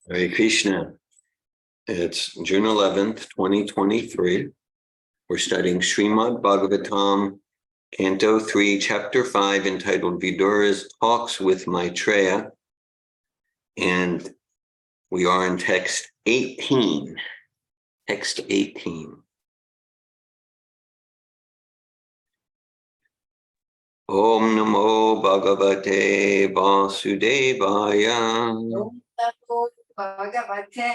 Hare Krishna. It's June 11th, 2023. We're studying Srimad Bhagavatam, Canto 3, Chapter 5, entitled Vidura's Talks with Maitreya. And we are in text 18. Text 18. Om Namo Bhagavate Vasudevaya. Om Namo Bhagavate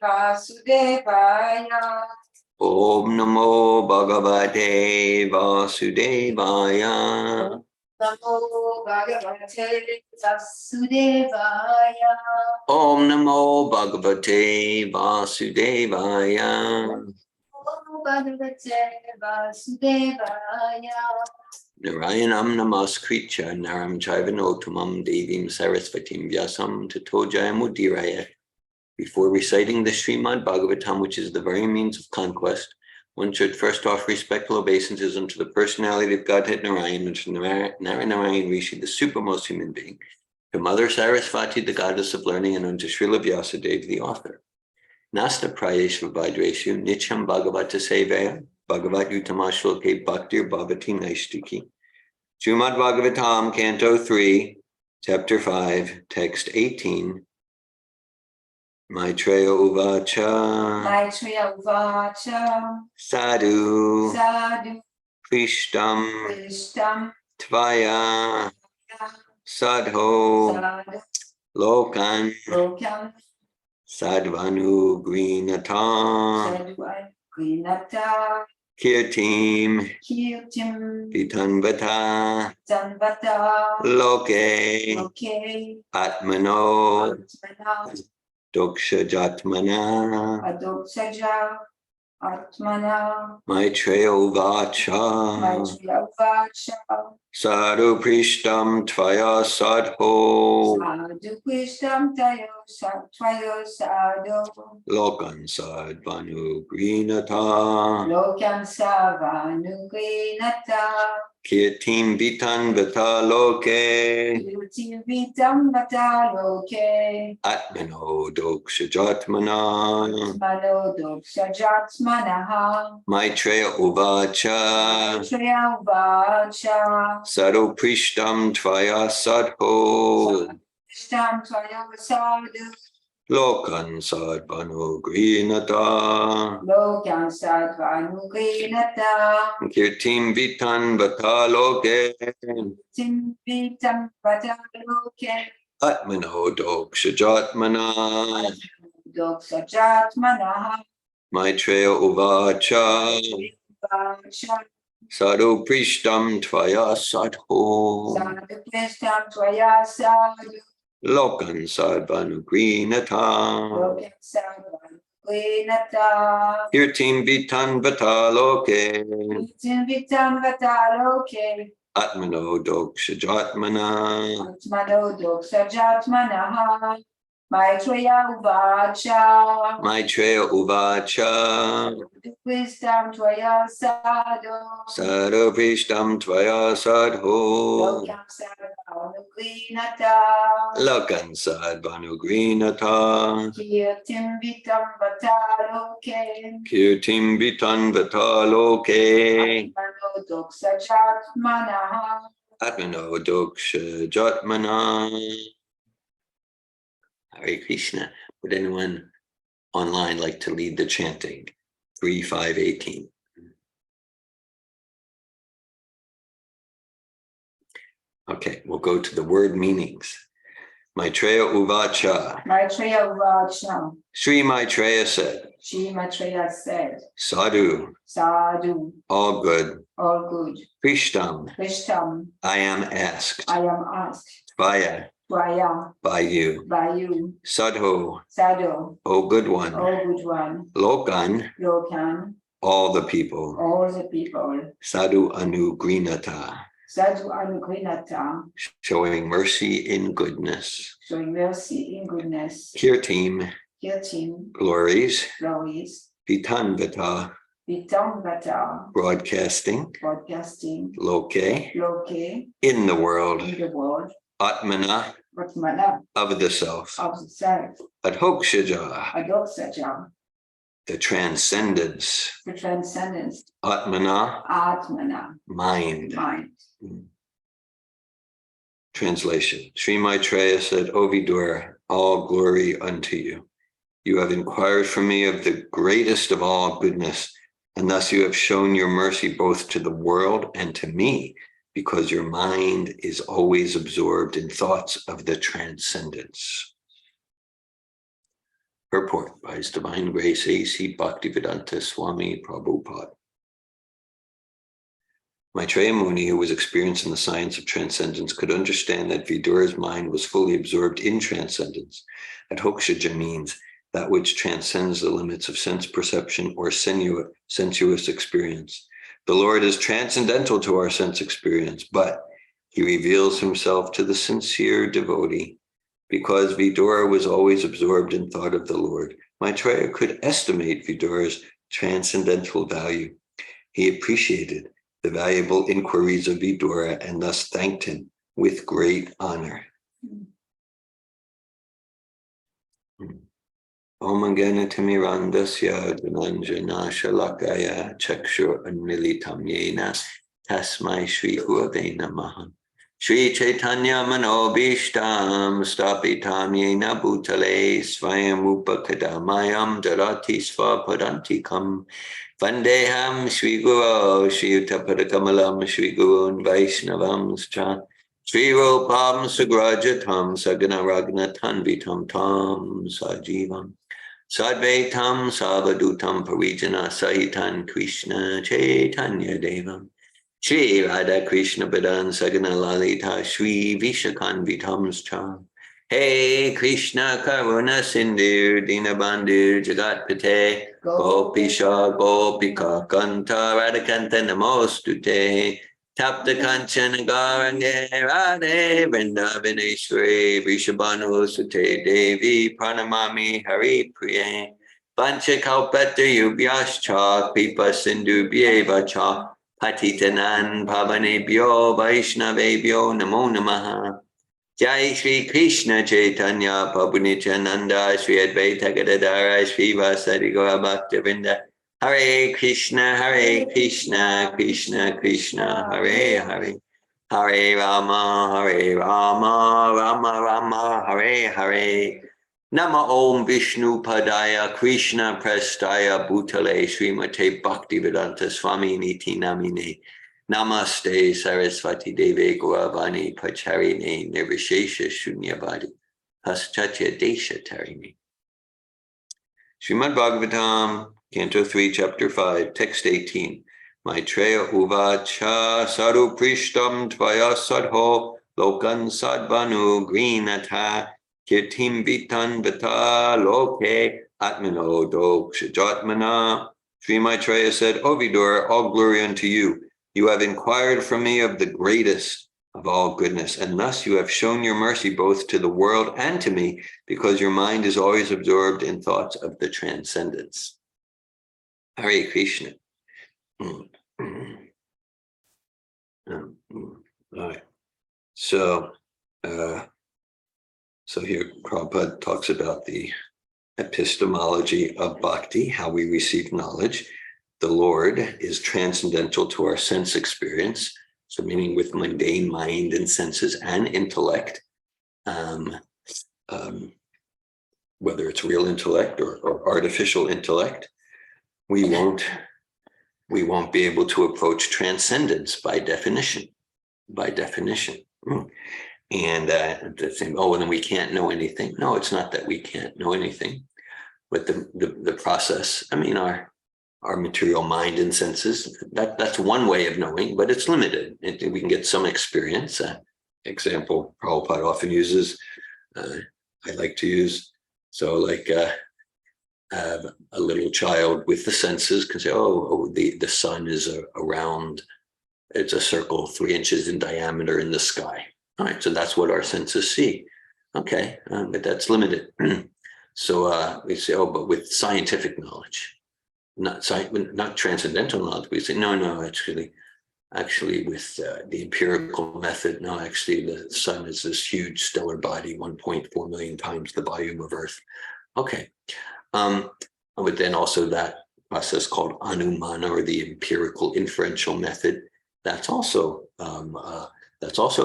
Vasudevaya. Om Namo Bhagavate Vasudevaya. Namo Bhagavate Vasudevaya. Om Namo Bhagavate Vasudevaya. Namo Bhagavate Vasudevaya. Narayanam Namaskritya Naram Chaivanotamam Devim Sarasvatim Vyasam Tato Jayamudiraya. Before reciting the Srimad Bhagavatam, which is the very means of conquest, one should first offer respectful obeisances unto the personality of Godhead Narayan, and to Narayan Rishi, the supermost human being, to Mother Sarasvati, the goddess of learning, and unto Srila Vyasadeva, the author. Nasta Prayeshva Vajreshu Nicham Bhagavata Sevaya Bhagavat Utama Shloke Bhaktir Bhavati Naistiki. Srimad Bhagavatam, Canto 3, Chapter 5, Text 18. Maitreya Uvacha. Maitreya Uvacha. Sadhu. Sadhu. Prishtam. Prishtam. Tvaya. Sadho. Sadhu. Lokan. Lokan. Sadvanu Greenatam. Sadhu. Grinata. Kirtim. Kirtim. Vitanvata. Tanvata. Loke. Loke. Atmano. Atmana. Doksha Jatmana. Adoksaja. Atmana. Maitreya Uvacha. Maitreya Uvacha. Sadhu Prishtam Tvaya Sadho. Sadhu Krishtam Tvayo Sadho. Lokan Sadvanu Greenata. Lokan Savanugrinata. Kirtim Vitan Vata Loke. Yuti Vitam Vata Loke. Atmano Doksha Jatmana. Atmano Doksha Jatmanaha. Maitreya Uvacha. Maitreya Uvacha. Sadhu Prishtam Tvaya Sadho. Krishtam Tvayo Sadhu. Lokan Sadvanu Greenata. Lokan Savanugrinata. Kirtim Vitan Vata Loke. Yutim Vitam Vata Loke. Atmano Doksha Jatmana. Doksha Jatmanaha. Maitreya Uvacha. Uvacha. Sadhu Prishtam Tvaya Sadho. Sadhu Krishtam Tvaya Sadhu. Lokan Sadvanu Greenata. Lokan Savanugrinata. Kirtim Vitan Vata Loke. Yutim Vitam Vata Loke. Atmano Doksha Jatmana. Atmano Doksha Jatmanaha. Maitreya Uvacha. Maitreya Uvacha. Krishtam Tvaya Sadhu. Sadhu Prishtam Tvaya Sadho. Lokan Savanugrinata. Lokan Sadvanu Greenata. Kirtim Vitam Vata Loke. Kirtim Vitan Vata Loke. Atmano Doksha Jatmanaha. Atmano Doksha Jatmana. Hare Krishna. Would anyone online like to lead the chanting? 3, 5, 18. Okay, we'll go to the word meanings. Maitreya Uvacha. Maitreya Uvacha. Sri Maitreya said, Shri Maitreya said, Sadhu, Sadhu, all good. all good. Prishtam, Krishtam, I am asked. I am asked. Tvaya, Tvaya, by you. by you. Sadhu, Sadhu, O good one. O good one. Lokan, Lokan, all the people. all the people. Sadhu Anugrinata, Sadhu Anugrinata, showing mercy in goodness. showing mercy in goodness. Kirtim, Kirtim, glories. glories. Vitanvata, Vitambata, broadcasting. broadcasting. Loke, Loke, in the world. in the world. Atmana, Ratmana of the self. of the self. Adhokshaja, Adoksaja, the transcendence. the transcendence. Atmana, Atmana, mind. mind. Translation. Sri Maitreya said, O Vidura, all glory unto you. You have inquired from me of the greatest of all goodness, and thus you have shown your mercy both to the world and to me, because your mind is always absorbed in thoughts of the transcendence. Purport by His Divine Grace A.C. Bhaktivedanta Swami Prabhupada. Maitreya Muni, who was experienced in the science of transcendence, could understand that Vidura's mind was fully absorbed in transcendence. Adhokshaja means that which transcends the limits of sense perception or sensuous experience. The Lord is transcendental to our sense experience, but He reveals Himself to the sincere devotee. Because Vidura was always absorbed in thought of the Lord, Maitreya could estimate Vidura's transcendental value. He appreciated the valuable inquiries of Vidura and thus thanked him with great honor. Om Gana Timirandasya Dhananjana Shalakaya Chakshur Anmilitam Yena Tasmai Shri Gurave Namaha. Shri Chaitanya Manobishtam Stapitam Yena Bhutale Svayam Upakadamayam Darati Svapadantikam Vandeham Shri Guru Shri Utapadakamalam Shri Gurun Vaishnavam Scha Shri Rupam Sagrajatam Sagana Ragnatan Vitam Tam Sajivam Sadvaitam Savadutam Parijana Sahitan Krishna Chaitanya Devam Shri Radha Krishna Padan Sagana Lalita Shri Vishakan Vitams Cham Hey Krishna Karuna Sindhu Dinabandhu Jagat Pate Gopisha Gopika Kanta Radhakanta Namostute Tapta Kanchana Garange Radhe Vrindavaneshwari Vishabhanu Sute Devi Pranamami Hari Priye Panchakalpata Yubhyascha Pipa Sindhu Bhyevacha Patitanan Pavanebhyo Vaishnavebhyo Namo Namaha Jai Shri Krishna Chaitanya Prabhu Nityananda Shri Advaita Gadadara Shri Vasadi Gaura Bhaktivinoda Hare Krishna Krishna Krishna Hare Hare Hare Rama Rama Rama Hare Hare Nama Om Vishnu Padaya Krishna Prestaya Bhutale Srimate Bhaktivedanta Swami Niti Namine Namaste Saraswati Deve Gauravani Pacharine Nirvishesha Shunyavadi Paschatya Desha Tarini. Srimad Bhagavatam, Canto 3, Chapter 5, Text 18. Maitreya Uvacha Sadhu Prishtam Tvaya Sadho Lokan Sadvanu Grinatha Kirtim Vitan Vata Loke Atmano Dokshajatmana. Sri Maitreya said, O Vidura, all glory unto you. You have inquired from me of the greatest of all goodness, and thus you have shown your mercy both to the world and to me, because your mind is always absorbed in thoughts of the transcendence. Hare Krishna. All right. So here Prabhupada talks about the epistemology of bhakti, how we receive knowledge. The Lord is transcendental to our sense experience, so meaning with mundane mind and senses and intellect, whether it's real intellect or artificial intellect, we won't be able to approach transcendence by definition. And saying, oh, then we can't know anything. No, it's not that we can't know anything, but the process. I mean, our material mind and senses, that's one way of knowing, but it's limited. We can get some experience. Example Prabhupada often uses, I like to use, so like a little child with the senses can say, the sun is it's a circle 3 inches in diameter in the sky. All right, so that's what our senses see. Okay, but that's limited. So we say, but with scientific knowledge, not transcendental knowledge, we say, no, actually, actually with the empirical method. No, actually the sun is this huge stellar body, 1.4 million times the volume of Earth. Okay. But then also that process called Anumana, or the empirical inferential method, that's also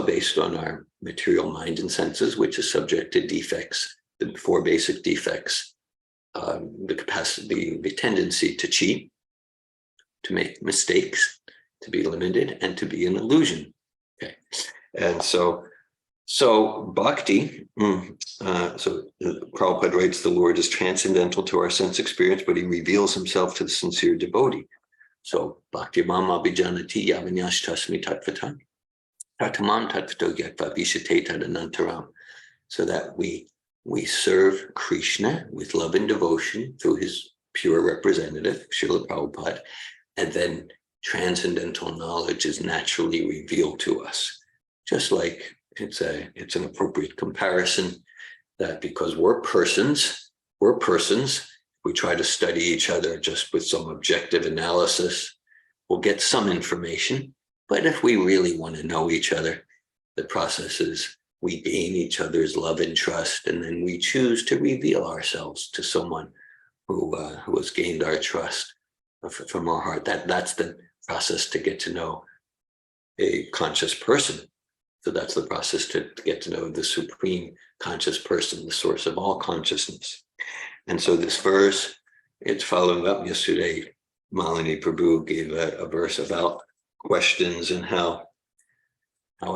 based on our material mind and senses, which is subject to defects, the four basic defects: the capacity, the tendency to cheat, to make mistakes, to be limited, and to be an illusion. Okay, and so bhakti. Prabhupada writes, the Lord is transcendental to our sense experience, but he reveals himself to the sincere devotee. So bhakti mam abhijanati yavanyash tasmi tatvata tatamam tatvato yatva vishate tadanantaram. So that we serve Krishna with love and devotion through his pure representative, Srila Prabhupada, and then transcendental knowledge is naturally revealed to us. Just like it's an appropriate comparison that because we're persons, we try to study each other just with some objective analysis, we'll get some information. But if we really want to know each other, the process is we gain each other's love and trust, and then we choose to reveal ourselves to someone who has gained our trust from our heart. That's the process to get to know a conscious person. So that's the process to get to know the supreme conscious person, the source of all consciousness. And so this verse, it's following up. Yesterday, Malini Prabhu gave a verse about questions and how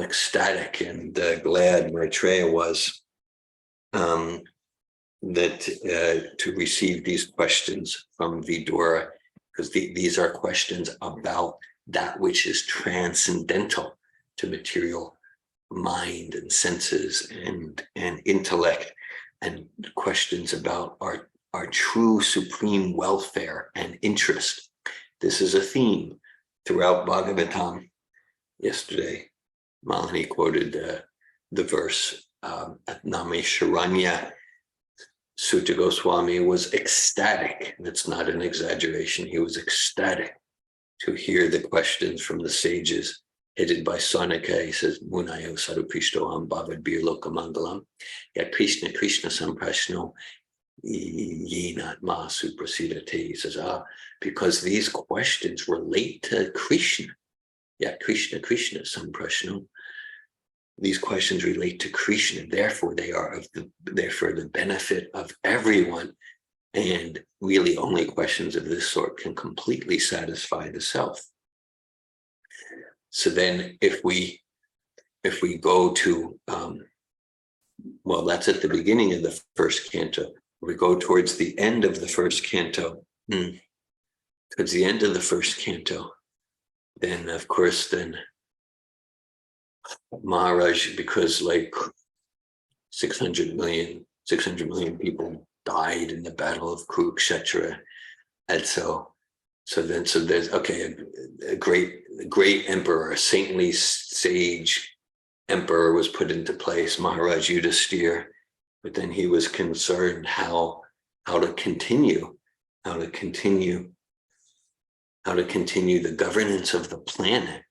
ecstatic and glad Maitreya was to receive these questions from Vidura, because these are questions about that which is transcendental to material mind and senses and intellect, and questions about our true supreme welfare and interest. This is a theme throughout Bhagavatam. Yesterday, Malini quoted the verse at Namesharanya. Sutta Goswami was ecstatic. That's not an exaggeration. He was ecstatic to hear the questions from the sages headed by Saunaka. He says, Munayo Saruprishtoham Bhavad Birloka Mangalam. Ya Krishna Samprashno Yenat Ma Suprasidate. He says, because these questions relate to Krishna. Ya Krishna Samprashno. These questions relate to Krishna, therefore they're for the benefit of everyone. And really only questions of this sort can completely satisfy the self. So then if we go to, well, that's at the beginning of the first canto. We go towards the end of the first canto. Towards the end of the first canto, then of course, Maharaj, because like 600 million people died in the Battle of Kurukshetra, and so there's a great emperor, a saintly sage emperor was put into place, Maharaj Yudhisthira, but then he was concerned how to continue the governance of the planet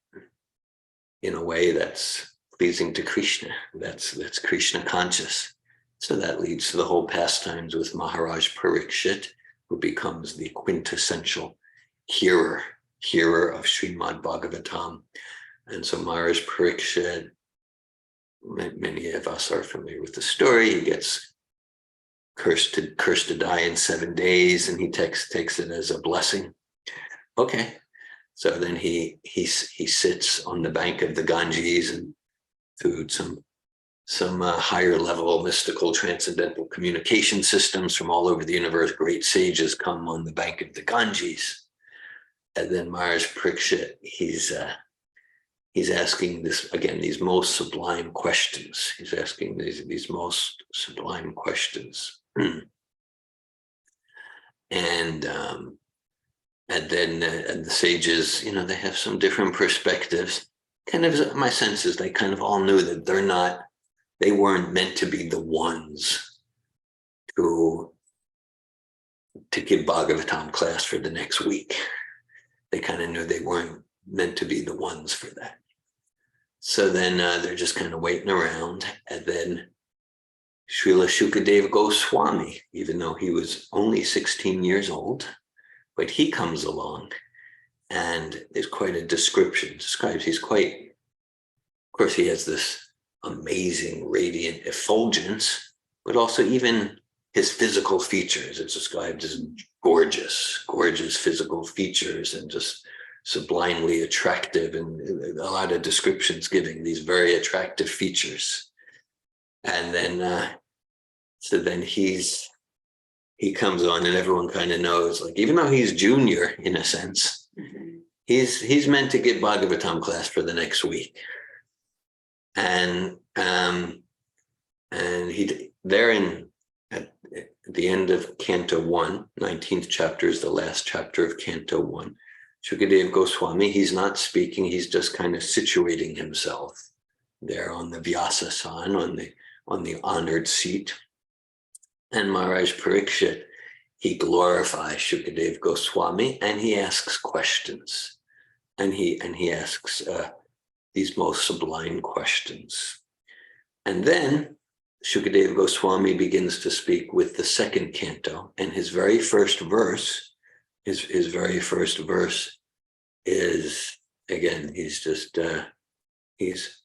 in a way that's pleasing to Krishna, that's Krishna conscious. So that leads to the whole pastimes with Maharaj Parikshit, who becomes the quintessential hearer of Srimad Bhagavatam. And so Maharaj Parikshit, many of us are familiar with the story. He gets cursed to die in 7 days, and he takes it as a blessing. Okay. So then he sits on the bank of the Ganges, and through some higher level mystical transcendental communication systems from all over the universe, great sages come on the bank of the Ganges. And then Maharaj Parikshit, he's asking these most sublime questions. He's asking these most sublime questions. And then the sages, they have some different perspectives. Kind of, my sense is they kind of all knew that they weren't meant to be the ones to give Bhagavatam class for the next week. They kind of knew they weren't meant to be the ones for that. So then they're just kind of waiting around, and then Srila Shukadeva Goswami, even though he was only 16 years old, but he comes along, and there's quite a description. Describes he's quite, of course, he has this amazing radiant effulgence, but also even his physical features. It's described as gorgeous, gorgeous physical features, and just sublimely attractive, and a lot of descriptions giving these very attractive features. And then, so then he comes on, and everyone kind of knows, like, even though he's junior in a sense, he's meant to give Bhagavatam class for the next week. And he there at the end of Canto 1, 19th chapter is the last chapter of Canto 1. Shukadeva Goswami, he's not speaking, he's just kind of situating himself there on the Vyasasan, on the honored seat. And Maharaj Parikshit, he glorifies Shukadeva Goswami, and he asks questions. And he asks these most sublime questions. And then Shukadeva Goswami begins to speak with the second canto, and his very first verse, his very first verse is, again, he's just, he's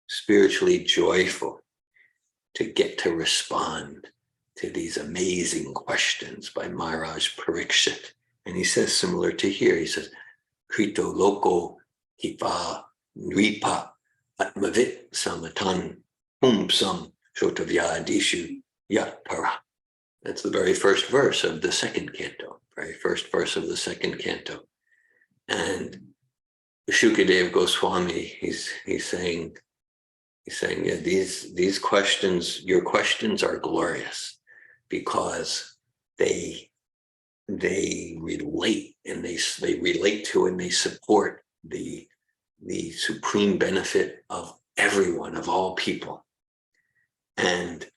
spiritually joyful to get to respond to these amazing questions by Maharaj Parikshit. And he says, similar to here, he says, Krito loko hipa nripa atmavit samatan pumsam shotavyadishu yatara. That's the very first verse of the second canto, very first verse of the second canto. And Shukadeva Goswami, he's saying, yeah, these questions, your questions are glorious because they relate, and they relate to and they support the supreme benefit of everyone, of all people. And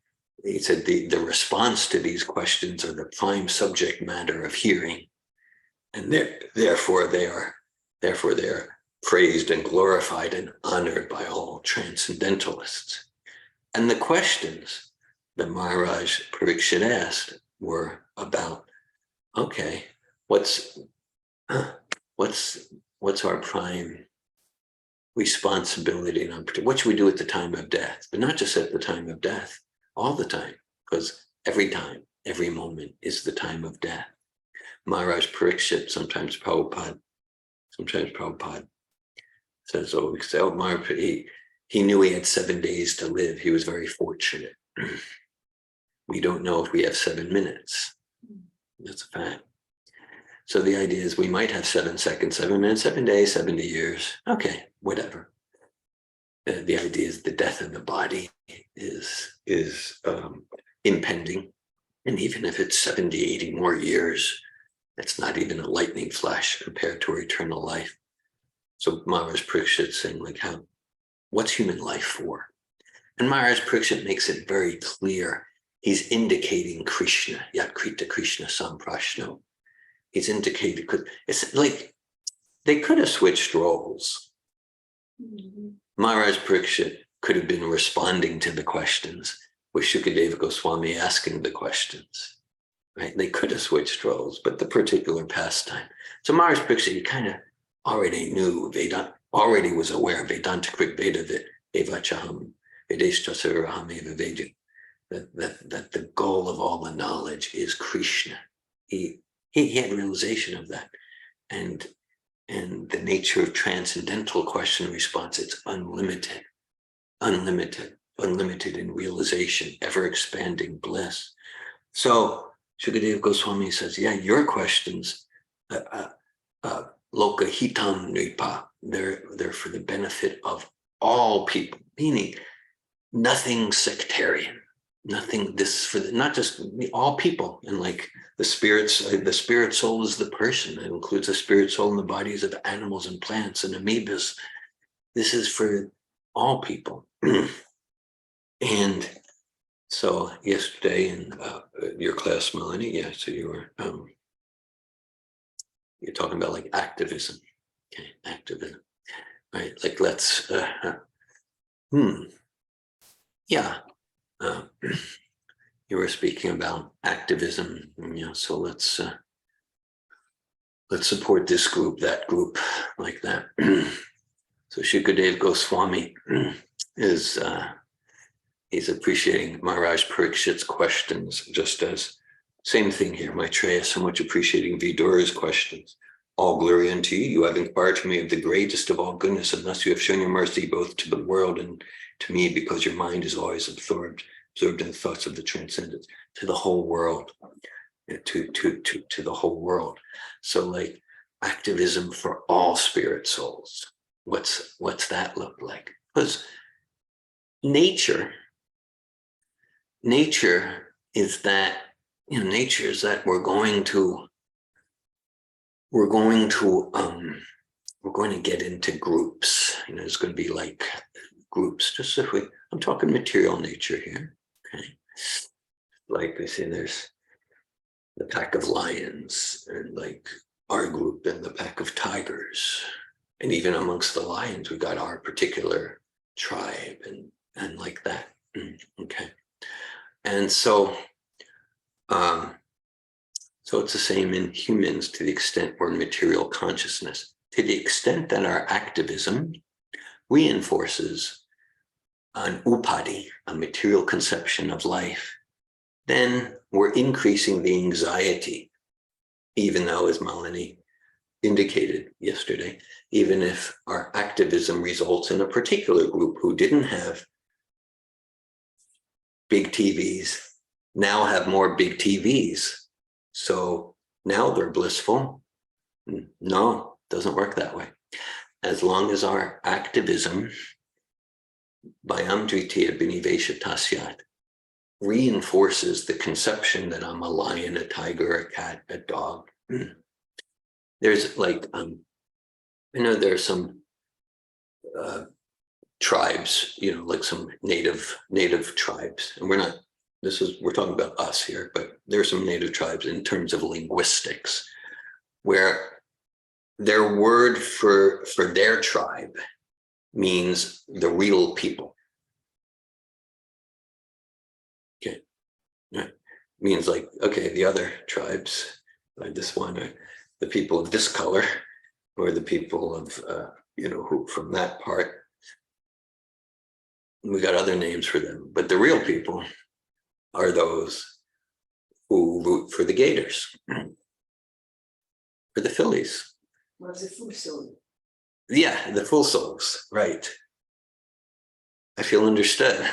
he said the response to these questions are the prime subject matter of hearing, and therefore they are praised and glorified and honored by all transcendentalists. And the questions that Maharaj Parikshit asked were about, okay, what's our prime responsibility, and what should we do at the time of death? But not just at the time of death, all the time, because every time, every moment is the time of death. Maharaj Parikshit, sometimes Prabhupada says, he knew he had 7 days to live. He was very fortunate. We don't know if we have 7 minutes. That's a fact. So the idea is we might have 7 seconds, 7 minutes, 7 days, 70 years. Okay, whatever. The idea is the death of the body is impending. And even if it's 70, 80 more years, it's not even a lightning flash compared to eternal life. So Maharaj Parikshit saying, like, what's human life for? And Maharaj Parikshit makes it very clear. He's indicating Krishna, Yat Krita Krishna Samprashno. He's indicated, because it's like they could have switched roles. Mm-hmm. Maharaj Parikshit could have been responding to the questions, with Shukadeva Goswami asking the questions, right? They could have switched roles, but the particular pastime. So Maharaj Parikshit, he kind of already knew Vedanta, already was aware of Vedanta Krit Veda Evachaham Vedeshtasaraham Eva Vedu, that the goal of all the knowledge is Krishna. He had realization of that. And the nature of transcendental question response, it's unlimited in realization, ever expanding bliss. So Shukadeva Goswami says, yeah, your questions, loka hitam nipa, they're for the benefit of all people, meaning nothing sectarian, nothing not just all people. And like the spirit soul is the person. It includes the spirit soul in the bodies of animals and plants and amoebas. This is for all people. And so yesterday in your class, Melanie, yeah, so you were you're talking about like activism. Okay, activism. Right, like let's yeah. You were speaking about activism, so let's support this group, that group, like that. So Shukadev Goswami is he's appreciating Maharaj Parikshit's questions, just as same thing here. Maitreya so much appreciating Vidura's questions. All glory unto you. You have inquired to me of the greatest of all goodness, and thus you have shown your mercy both to the world and to me, because your mind is always absorbed in the thoughts of the transcendent, to the whole world, to the whole world. So like activism for all spirit souls. What's that look like? Because nature is that, nature is that we're going to get into groups. It's going to be like groups. Just if I'm talking material nature here. Okay, like I say, there's the pack of lions, and like our group and the pack of tigers, and even amongst the lions, we got our particular tribe and like that. Okay, and so it's the same in humans, to the extent we're in material consciousness. To the extent that our activism reinforces an upadi, a material conception of life, then we're increasing the anxiety, even though, as Malini indicated yesterday, even if our activism results in a particular group who didn't have big TVs, now have more big TVs. So now they're blissful. No, doesn't work that way. As long as our activism, Bayam Dvitiya Binivesha Tasyat, reinforces the conception that I'm a lion, a tiger, a cat, a dog. There's like, there's some tribes, like some native tribes, and we're talking about us here, but there's some native tribes in terms of linguistics, where their word for their tribe means the real people. Okay, right. Means like, okay, the other tribes, like this one, are the people of this color, or the people of who from that part. We got other names for them, but the real people are those who root for the Gators, for the Phillies. Was it full soul? Yeah, the full souls, right. I feel understood.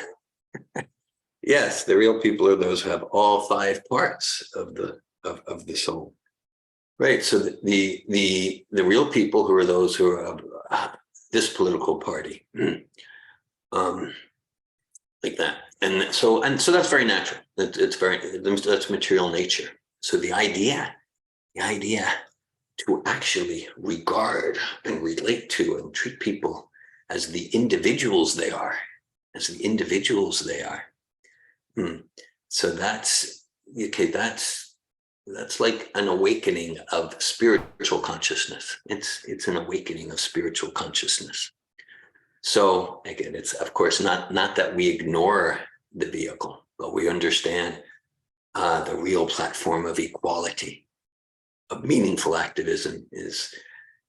Yes, the real people are those who have all 5 parts of the soul. Right. So the real people who are those who are of this political party. Like that. And so that's very natural. That's material nature. So the idea to actually regard and relate to and treat people as the individuals they are, So that's okay. That's like an awakening of spiritual consciousness. It's an awakening of spiritual consciousness. So again, it's of course not that we ignore the vehicle, but we understand the real platform of equality. Of meaningful activism is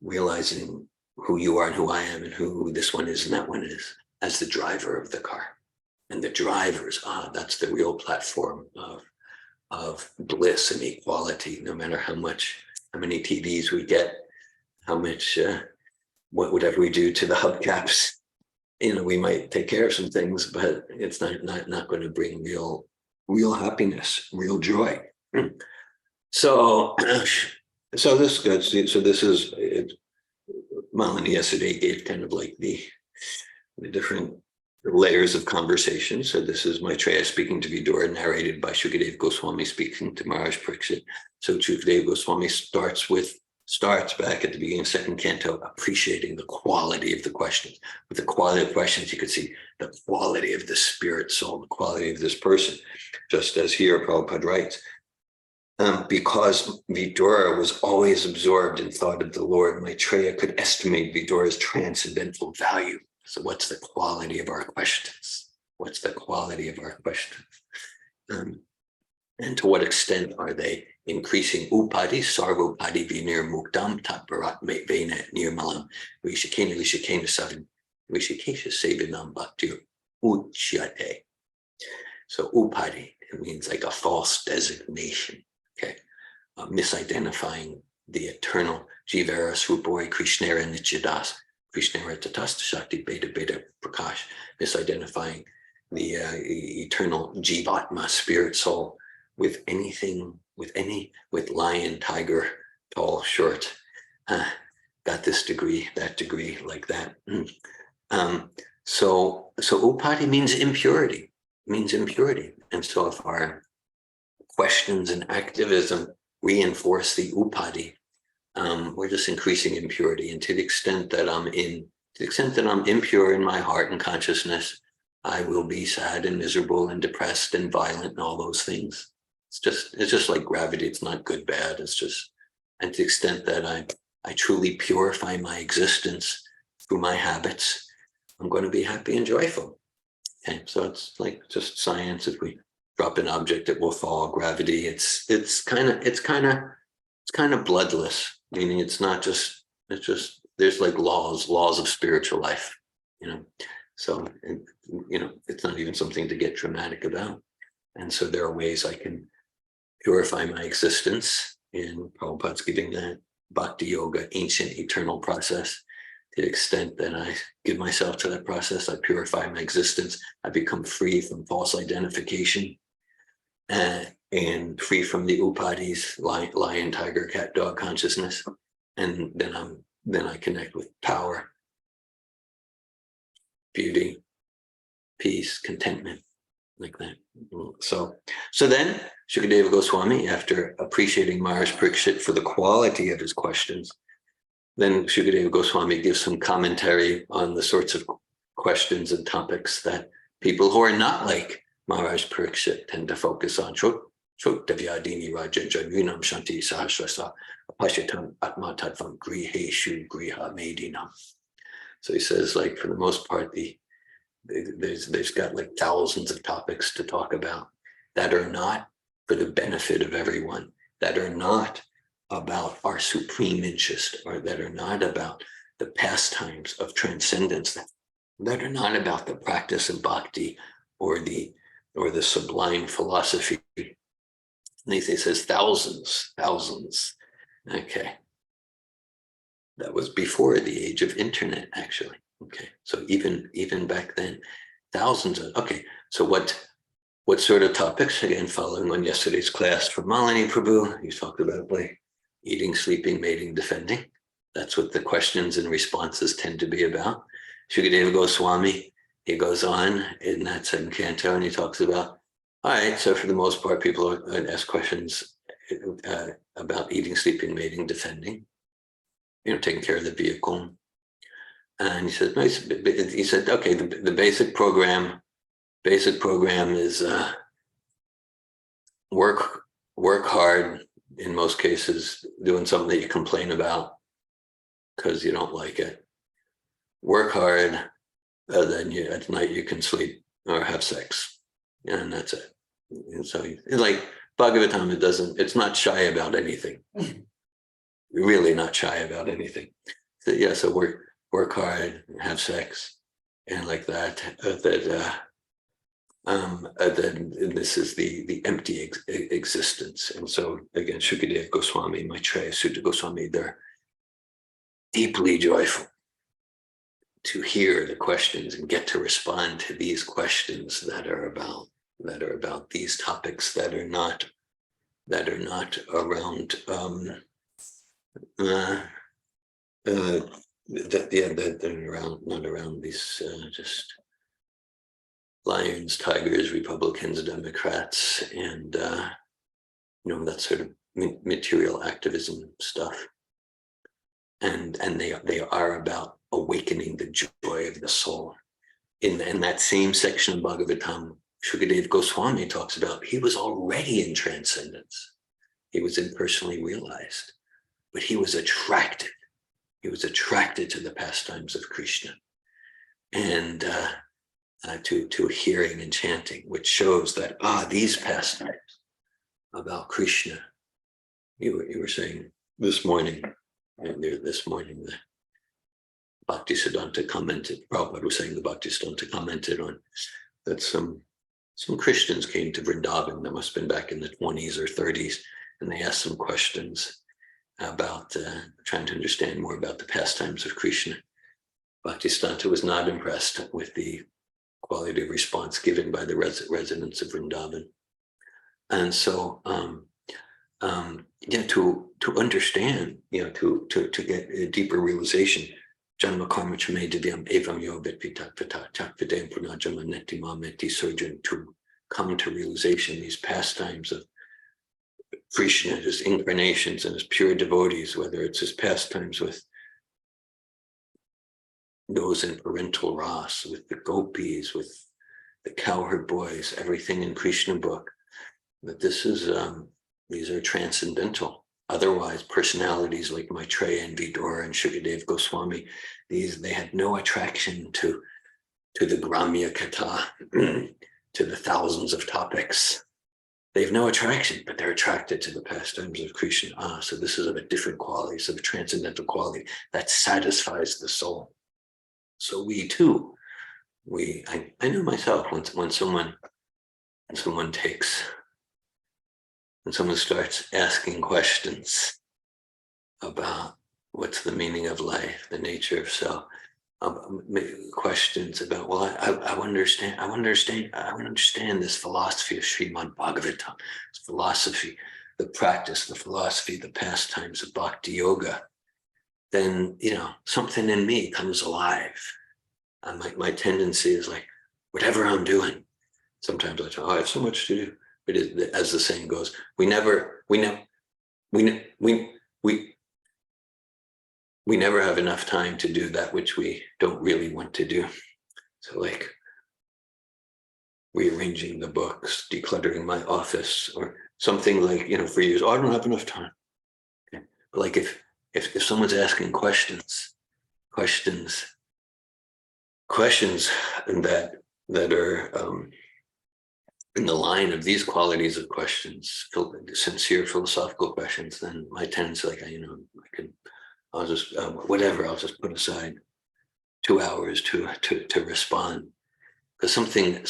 realizing who you are and who I am and who this one is and that one is as the driver of the car. And the drivers, that's the real platform of bliss and equality, no matter how many TVs we get, how much, whatever we do to the hubcaps, we might take care of some things, but it's not going to bring real happiness, real joy. So this is good. So this is Malini yesterday gave kind of like the different layers of conversation. So this is Maitreya speaking to Vidura, narrated by Shukadev Goswami speaking to Maharaj Parikshit. So Shukadev Goswami starts back at the beginning of second canto, appreciating the quality of the questions. With the quality of questions, you could see the quality of the spirit soul, the quality of this person. Just as here Prabhupada writes, Because Vidura was always absorbed in thought of the Lord, Maitreya could estimate Vidura's transcendental value. So what's the quality of our questions? What's the quality of our questions? And to what extent are they increasing upadi, sarvopadi vinir muktam tatparat vena nirmalam rishikena seven rishikesha sevinam bhakti uchyate. So upadi, it means like a false designation, okay? Misidentifying the eternal Jivara Srupoi Krishnera Nityadas, Krishnera Tatasta Shakti Beta Beta Prakash, misidentifying the eternal Jivatma spirit soul with anything, with lion, tiger, tall, short, got this degree, that degree, like that. So upadi means impurity, And so if our questions and activism reinforce the upadi, we're just increasing impurity. And to the extent that I'm impure in my heart and consciousness, I will be sad and miserable and depressed and violent and all those things. It's just like gravity. It's not good, bad. It's just, and to the extent that I truly purify my existence through my habits, I'm going to be happy and joyful. Okay, so it's like just science. If we drop an object, it will fall. Gravity. It's kind of bloodless. Meaning it's just there's like laws of spiritual life. So it's not even something to get dramatic about. And so there are ways I can purify my existence, and Prabhupada's giving that bhakti yoga, ancient eternal process. To the extent that I give myself to that process, I purify my existence. I become free from false identification, and free from the upadis, lion, tiger, cat, dog consciousness. And then I connect with power, beauty, peace, contentment, like that. So then Shukadeva Goswami, after appreciating Maharaj Parikshit for the quality of his questions, then Shukadeva Goswami gives some commentary on the sorts of questions and topics that people who are not like Maharaj Parikshit tend to focus on. Shoktavyadini Raja Janvinam Shanti Sahasrasa Apashitam Atma Tattvam Griheshu Griha Medinam. So he says, like, for the most part, there's got like thousands of topics to talk about that are not for the benefit of everyone, that are not about our supreme interest, or that are not about the pastimes of transcendence, that are not about the practice of bhakti or the sublime philosophy. And he says thousands. Okay. That was before the age of internet, actually. Okay. So even back then, thousands of, okay. So what sort of topics? Again, following on yesterday's class from Malini Prabhu, he talked about like eating, sleeping, mating, defending. That's what the questions and responses tend to be about. Shukadeva Goswami, he goes on in that second canto and he talks about, all right, so for the most part, people ask questions about eating, sleeping, mating, defending, taking care of the vehicle. And he said, okay, the basic program is work hard, in most cases, doing something that you complain about because you don't like it. Work hard, then at night you can sleep or have sex, and that's it. And so, like Bhagavatam, it's not shy about anything. Really not shy about anything. So, yeah, so work hard, have sex, and like that. Then this is the empty existence. And so again, Shukadeva Goswami, Maitreya Sutta Goswami, they're deeply joyful to hear the questions and get to respond to these questions that are about these topics that are not around not around these just lions, tigers, Republicans, Democrats, and that sort of material activism stuff. And they are about awakening the joy of the soul. In that same section of Bhagavatam, Shukadeva Goswami talks about he was already in transcendence. He was impersonally realized, but he was attracted. He was attracted to the pastimes of Krishna and to hearing and chanting, which shows that, these pastimes about Krishna, you were saying this morning, the Bhaktisiddhanta commented, Prabhupada was saying the Bhaktisiddhanta commented on that some Christians came to Vrindavan, that must have been back in the 20s or 30s, and they asked some questions about trying to understand more about the pastimes of Krishna. Bhaktisiddhanta was not impressed with the quality of response given by the residents of Vrindavan. And so, to understand, to get a deeper realization, Janma karma chame divyam evam yo vidvitat vitat vidam punajama neti mameti surgeon, to come to realization, these pastimes of Krishna, his incarnations and his pure devotees, whether it's his pastimes with those in parental Ras, with the gopis, with the cowherd boys, everything in Krishna book, that this is, these are transcendental. Otherwise, personalities like Maitreya and Vidura and Shukadev Goswami, they had no attraction to the Gramya Katha, to the thousands of topics. They have no attraction, but they're attracted to the pastimes of Krishna. So this is of a different quality, it's of a transcendental quality that satisfies the soul. So we too, I know myself, when someone starts asking questions about what's the meaning of life, the nature of self, questions about, well, I want to understand this philosophy of Srimad Bhagavatam, this philosophy, the practice, the philosophy, the pastimes of Bhakti Yoga, then, something in me comes alive. And my tendency is like, whatever I'm doing, sometimes I say, I have so much to do. But as the saying goes, we never have enough time to do that which we don't really want to do. So like rearranging the books, decluttering my office, or something like, for years, I don't have enough time. Okay. But like if someone's asking questions that are in the line of these qualities of questions, sincere philosophical questions, then my tendency, like, I'll just I'll just put aside 2 hours to respond, because something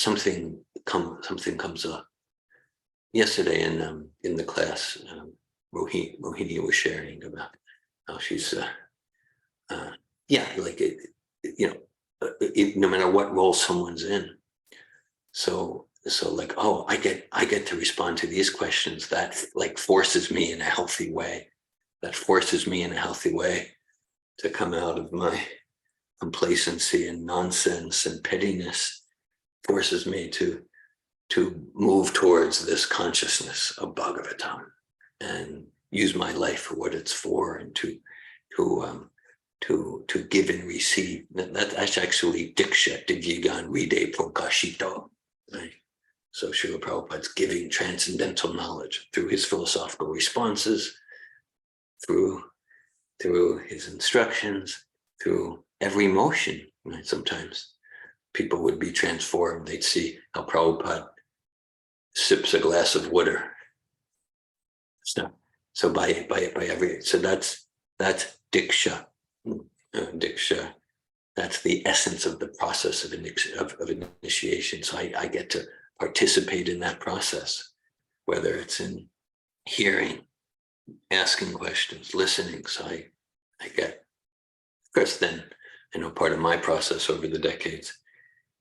comes up. Yesterday in the class, Rohini was sharing about how she's no matter what role someone's in. So like, I get to respond to these questions. That like forces me in a healthy way. To come out of my complacency and nonsense and pettiness, forces me to move towards this consciousness of Bhagavatam and use my life for what it's for, and to give and receive. That's actually Diksha, Divyagan Ride Prokashito. Right? So Srila Prabhupada's giving transcendental knowledge through his philosophical responses, through his instructions, through every motion. Right? Sometimes people would be transformed. They'd see how Prabhupada sips a glass of water. So by every, so that's Diksha. Diksha, that's the essence of the process of initiation. So I get to participate in that process, whether it's in hearing, asking questions, listening. So I get, of course, then, part of my process over the decades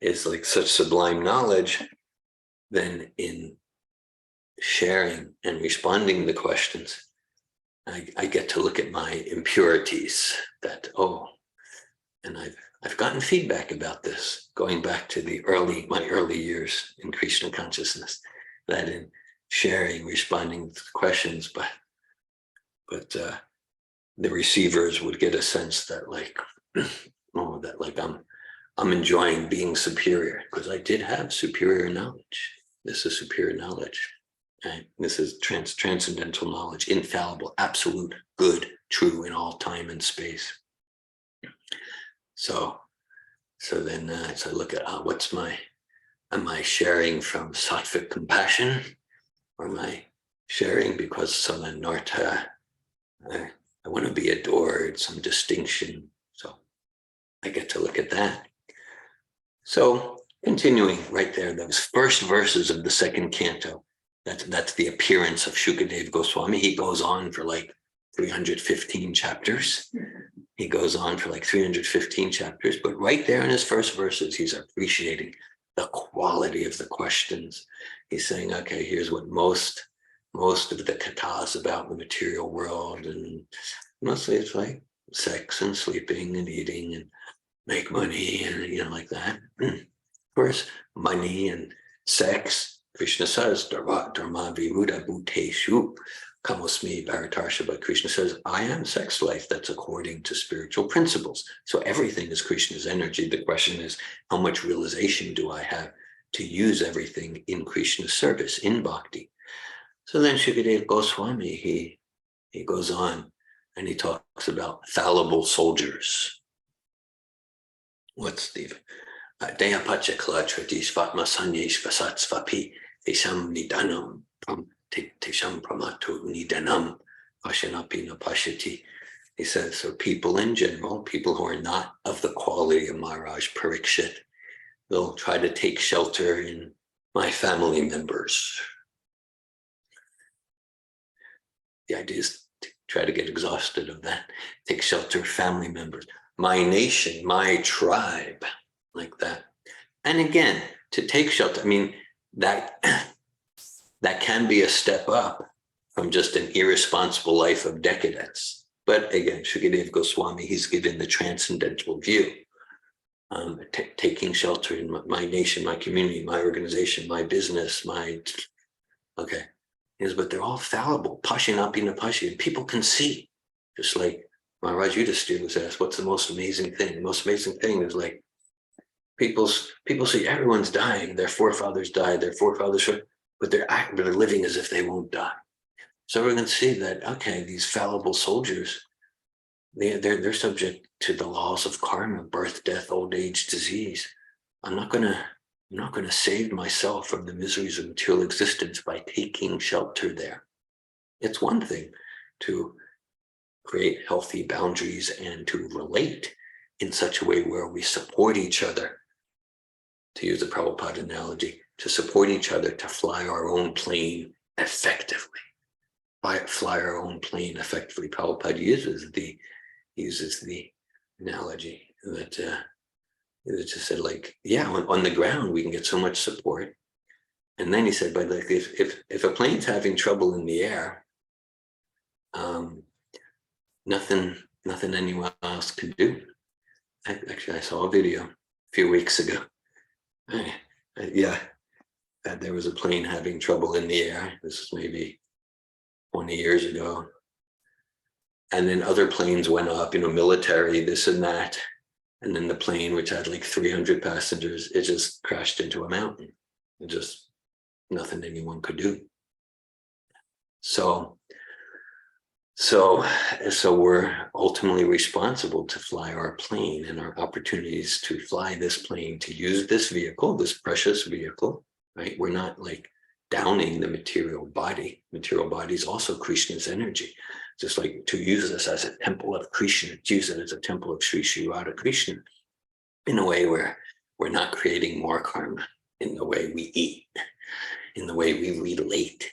is like such sublime knowledge. Then in sharing and responding to questions, I get to look at my impurities that, and I've gotten feedback about this, going back to my early years in Krishna consciousness, that in sharing, responding to questions, but the receivers would get a sense that like, I'm enjoying being superior, because I did have superior knowledge. This is superior knowledge. Right? This is transcendental knowledge, infallible, absolute, good, true in all time and space. So then so look at what's am I sharing from sattvic compassion, or am I sharing because some anartha, I want to be adored, some distinction. So I get to look at that. So continuing right there, those first verses of the second canto, that's the appearance of Shukadeva Goswami. He goes on for like 315 chapters. He goes on for like 315 chapters, but right there in his first verses, he's appreciating the quality of the questions. He's saying, okay, here's what most of the kathas about the material world, and mostly it's like sex and sleeping and eating and make money and like that. Of course, money and sex, Krishna says, dharma viruddha bhuteshu kamosmi bharatarsha, but Krishna says, I am sex life. That's according to spiritual principles. So everything is Krishna's energy. The question is, how much realization do I have to use everything in Krishna's service, in bhakti? So then Shukadeva Goswami, he goes on and he talks about fallible soldiers. What's the Deyapacha Kalatratish Vatma Sanyesh Vasatsvapi Tesham Nidanam Tesham Pramato Nidanam Pashanapina Pashati. He says, so people in general, people who are not of the quality of Maharaj Parikshit, they'll try to take shelter in my family members. The idea is to try to get exhausted of that. Take shelter of family members. My nation, my tribe, like that. And again, to take shelter, I mean, that can be a step up from just an irresponsible life of decadence. But again, Shukadeva Goswami, he's given the transcendental view. Taking shelter in my nation, my community, my organization, my business, okay. But they're all fallible. Pashinapina pashi, and people can see. Just like Maharaj Yudhisthira was asked, what's the most amazing thing? The most amazing thing is like people see everyone's dying, their forefathers died, but they're living as if they won't die. So we're going to see that, okay, these fallible soldiers, they're subject to the laws of karma, birth, death, old age, disease. I'm not going to save myself from the miseries of material existence by taking shelter there. It's one thing to create healthy boundaries and to relate in such a way where we support each other, to use the Prabhupada analogy, to support each other to fly our own plane effectively. Fly our own plane effectively. Prabhupada uses the analogy that it just said, like, yeah, on the ground we can get so much support. And then he said, but like if a plane's having trouble in the air, nothing anyone else can do. Actually, I saw a video a few weeks ago. There was a plane having trouble in the air. This was maybe 20 years ago. And then other planes went up, military, this and that. And then the plane, which had like 300 passengers, it just crashed into a mountain. It just, nothing anyone could do. So we're ultimately responsible to fly our plane, and our opportunities to fly this plane, to use this vehicle, this precious vehicle, right? We're not like downing the material body. Material body is also Krishna's energy. Just like to use this as a temple of Krishna, to use it as a temple of Sri Sri Radha Krishna, in a way where we're not creating more karma in the way we eat, in the way we relate,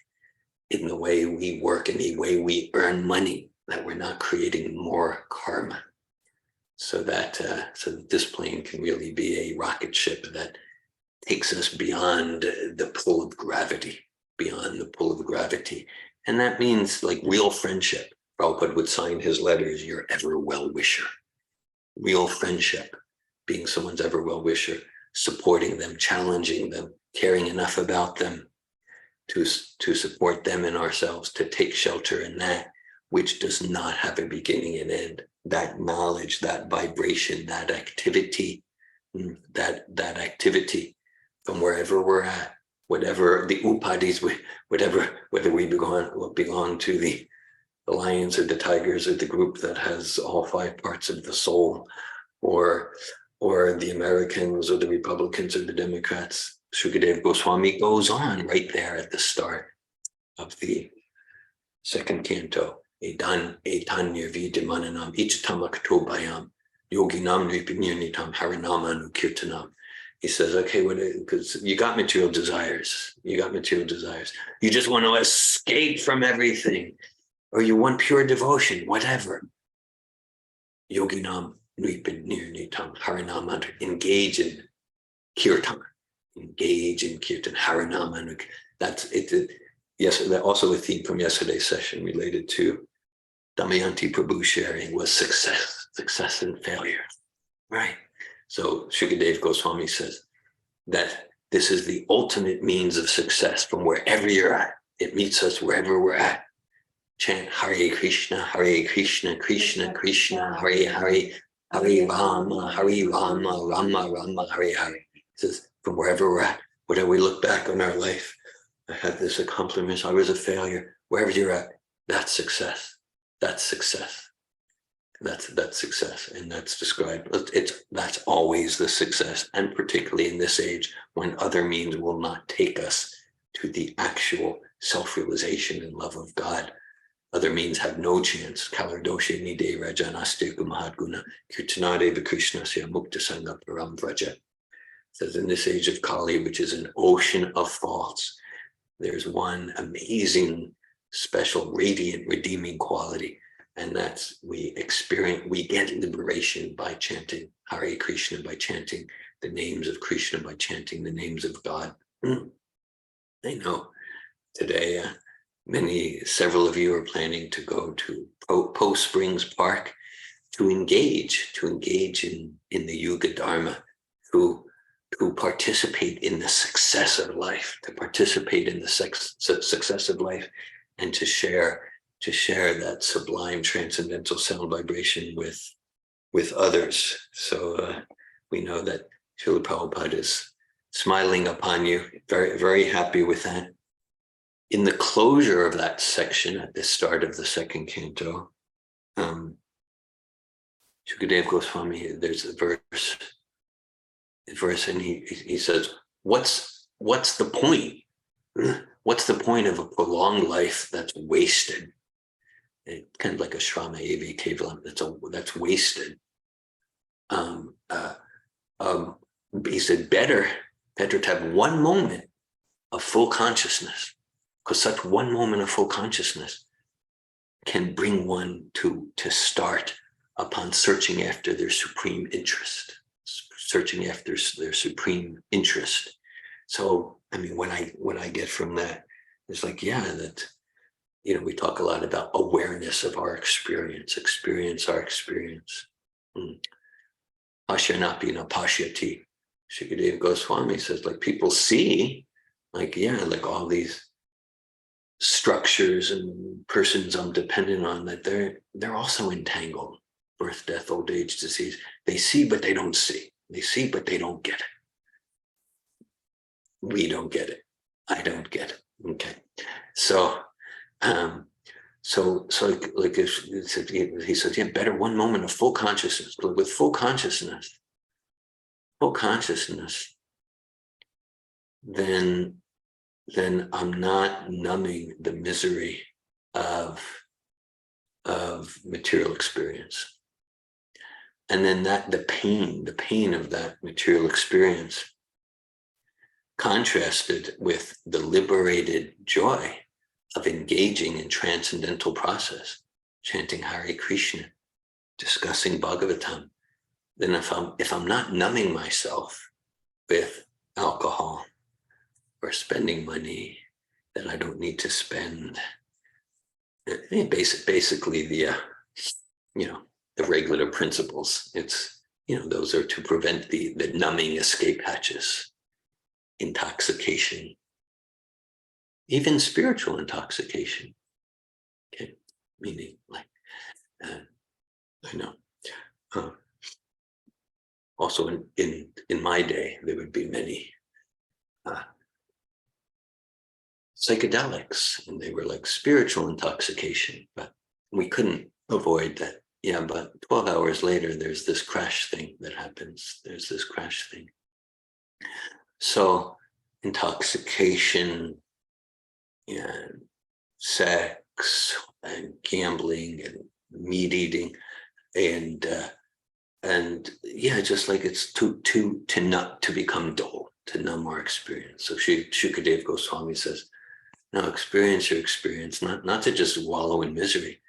in the way we work, in the way we earn money, that we're not creating more karma. So that this plane can really be a rocket ship that takes us beyond the pull of gravity, And that means like real friendship. Prabhupada would sign his letters, your ever well-wisher. Real friendship, being someone's ever well-wisher, supporting them, challenging them, caring enough about them to support them and ourselves, to take shelter in that which does not have a beginning and end. That knowledge, that vibration, that activity from wherever we're at, whatever the upadis, whether we belong to the lions or the tigers or the group that has all 5 parts of the soul, or the Americans or the Republicans or the Democrats. Shukadev Goswami goes on right there at the start of the 2nd canto. Etanya vidimananam ichtamakatobayam yoginam nipinirnitam harinamanu kirtanam. He says, okay, because you got material desires. You just want to escape from everything, or you want pure devotion, whatever. Yoginam nipinirnitam harinamanu. Engage in kirtan. Harinamanu. That's it. Yes, also a theme from yesterday's session related to Damayanti Prabhu sharing was success and failure, right? So Shukadev Goswami says that this is the ultimate means of success from wherever you're at. It meets us wherever we're at. Chant Hare Krishna, Krishna Krishna, Hare Hare, Hare Rama, Rama Rama, Hare Hare. It says from wherever we're at, whatever we look back on our life, I had this accomplishment, I was a failure. Wherever you're at, that's success. That's success. That's success. And that's described, that's always the success. And particularly in this age when other means will not take us to the actual self-realization and love of God. Other means have no chance. Kalardoshe nide rajanaste kumahadguna kirtanade vikrishna mukta sangha param vraja. Says in this age of Kali, which is an ocean of faults, there's one amazing, special, radiant, redeeming quality, and that's we get liberation by chanting Hare Krishna, by chanting the names of Krishna, by chanting the names of God. I know today, several of you are planning to go to Post Springs Park to engage in the Yuga Dharma, to participate in the success of life, and to share that sublime transcendental sound vibration with others. So we know that Srila Prabhupada is smiling upon you, very, very happy with that. In the closure of that section at the start of the 2nd canto, Shukadev Goswami, there's a verse, and he says, what's the point? What's the point of a prolonged life that's wasted? Kind of like a Shrama Evi Kevalam, that's wasted. He said, better to have one moment of full consciousness, because such one moment of full consciousness can bring one to start upon searching after their supreme interest. So, I mean, when I get from that, it's like, yeah, that, we talk a lot about awareness of our experience our experience. Pashyanapi na pashyati. Shukadev Goswami says, like, people see, like all these structures and persons I'm dependent on, that they're also entangled. Birth, death, old age, disease. They see, but they don't see. They see, but they don't get it. We don't get it. I don't get it. Okay. So, like if he said, yeah, better one moment of full consciousness. But with full consciousness, then I'm not numbing the misery of material experience. And then the pain of that material experience contrasted with the liberated joy of engaging in transcendental process, chanting Hare Krishna, discussing Bhagavatam. Then if I'm not numbing myself with alcohol or spending money that I don't need to spend, basically the regular principles. It's, those are to prevent the numbing escape hatches, intoxication, even spiritual intoxication. Okay, meaning like, I know. Also in my day, there would be many psychedelics, and they were like spiritual intoxication, but we couldn't avoid that. Yeah, but 12 hours later, there's this crash thing that happens. There's this crash thing. So intoxication and sex and gambling and meat eating and yeah, just like it's to not to become dull, to numb our experience. So Shukadev Goswami says, no, experience your experience, not to just wallow in misery,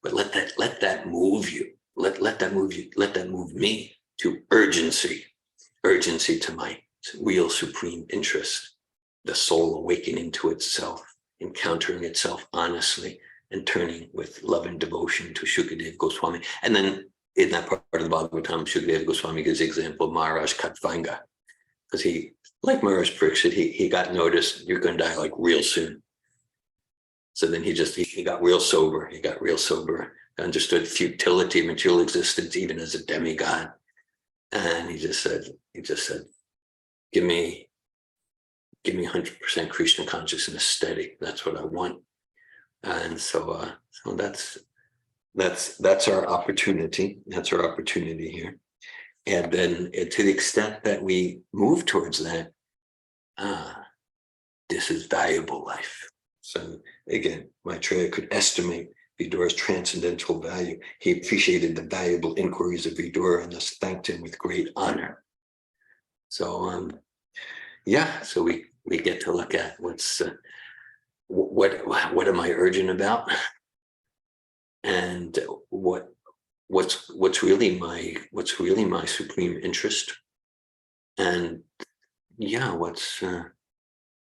but let that move you. Let that move you. Let that move me to urgency to my real supreme interest, the soul awakening to itself, encountering itself honestly, and turning with love and devotion to Shukadev Goswami. And then in that part of the Bhagavatam, Shukadev Goswami gives the example of Maharaj Katvanga, because he, like Maharaj Pariksit, he got noticed, you're going to die like real soon. So then he got real sober. He got real sober, understood futility of material existence, even as a demigod. And he just said, give me 100% Krishna consciousness steady. That's what I want. And so that's our opportunity. That's our opportunity here. And then to the extent that we move towards that, this is valuable life. So again, Maitreya could estimate Vidura's transcendental value. He appreciated the valuable inquiries of Vidura and thus thanked him with great honor. So yeah, so we get to look at what am I urgent about, and what's really my supreme interest, and yeah,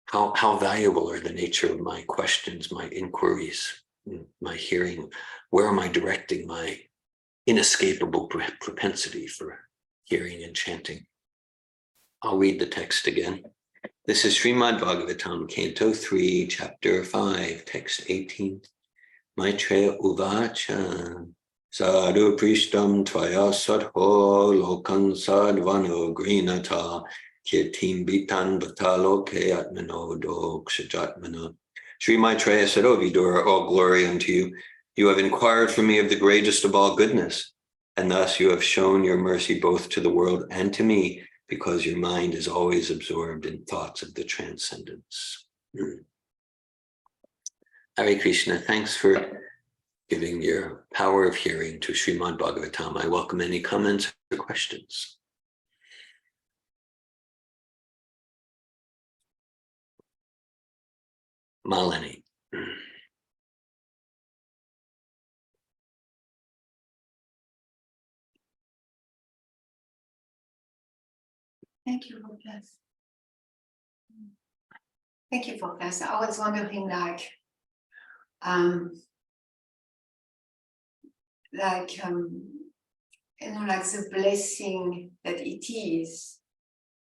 how valuable are the nature of my questions, my inquiries, my hearing? Where am I directing my inescapable propensity for hearing and chanting? I'll read the text again. This is Srimad Bhagavatam, Canto 3, Chapter 5, Text 18. Maitreya Uvacha Sadhu Prishtam Tvaya Sadho Lokan Sadvano Grinata Kirtim Bitan Bataloke Atmano Dokshajatmana. Sri Maitreya said, O Vidura, all glory unto you. You have inquired for me of the greatest of all goodness, and thus you have shown your mercy both to the world and to me, because your mind is always absorbed in thoughts of the transcendence. Hare Krishna, thanks for giving your power of hearing to Srimad Bhagavatam. I welcome any comments or questions. Malini. Thank you for that. Thank you for that. I was wondering, like the blessing that it is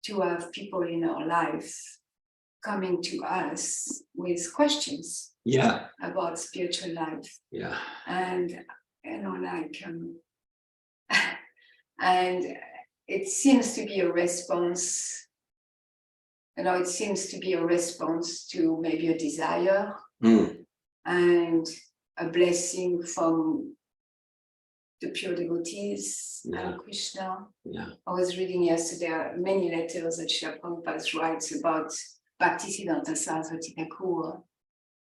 to have people in our life coming to us with questions about spiritual life. Yeah. And and it seems to be a response. It seems to be a response to maybe a desire and a blessing from the pure devotees and Krishna. Yeah. I was reading yesterday many letters that Srila Prabhupada writes about Bhaktisiddhanta Saraswati Thakur,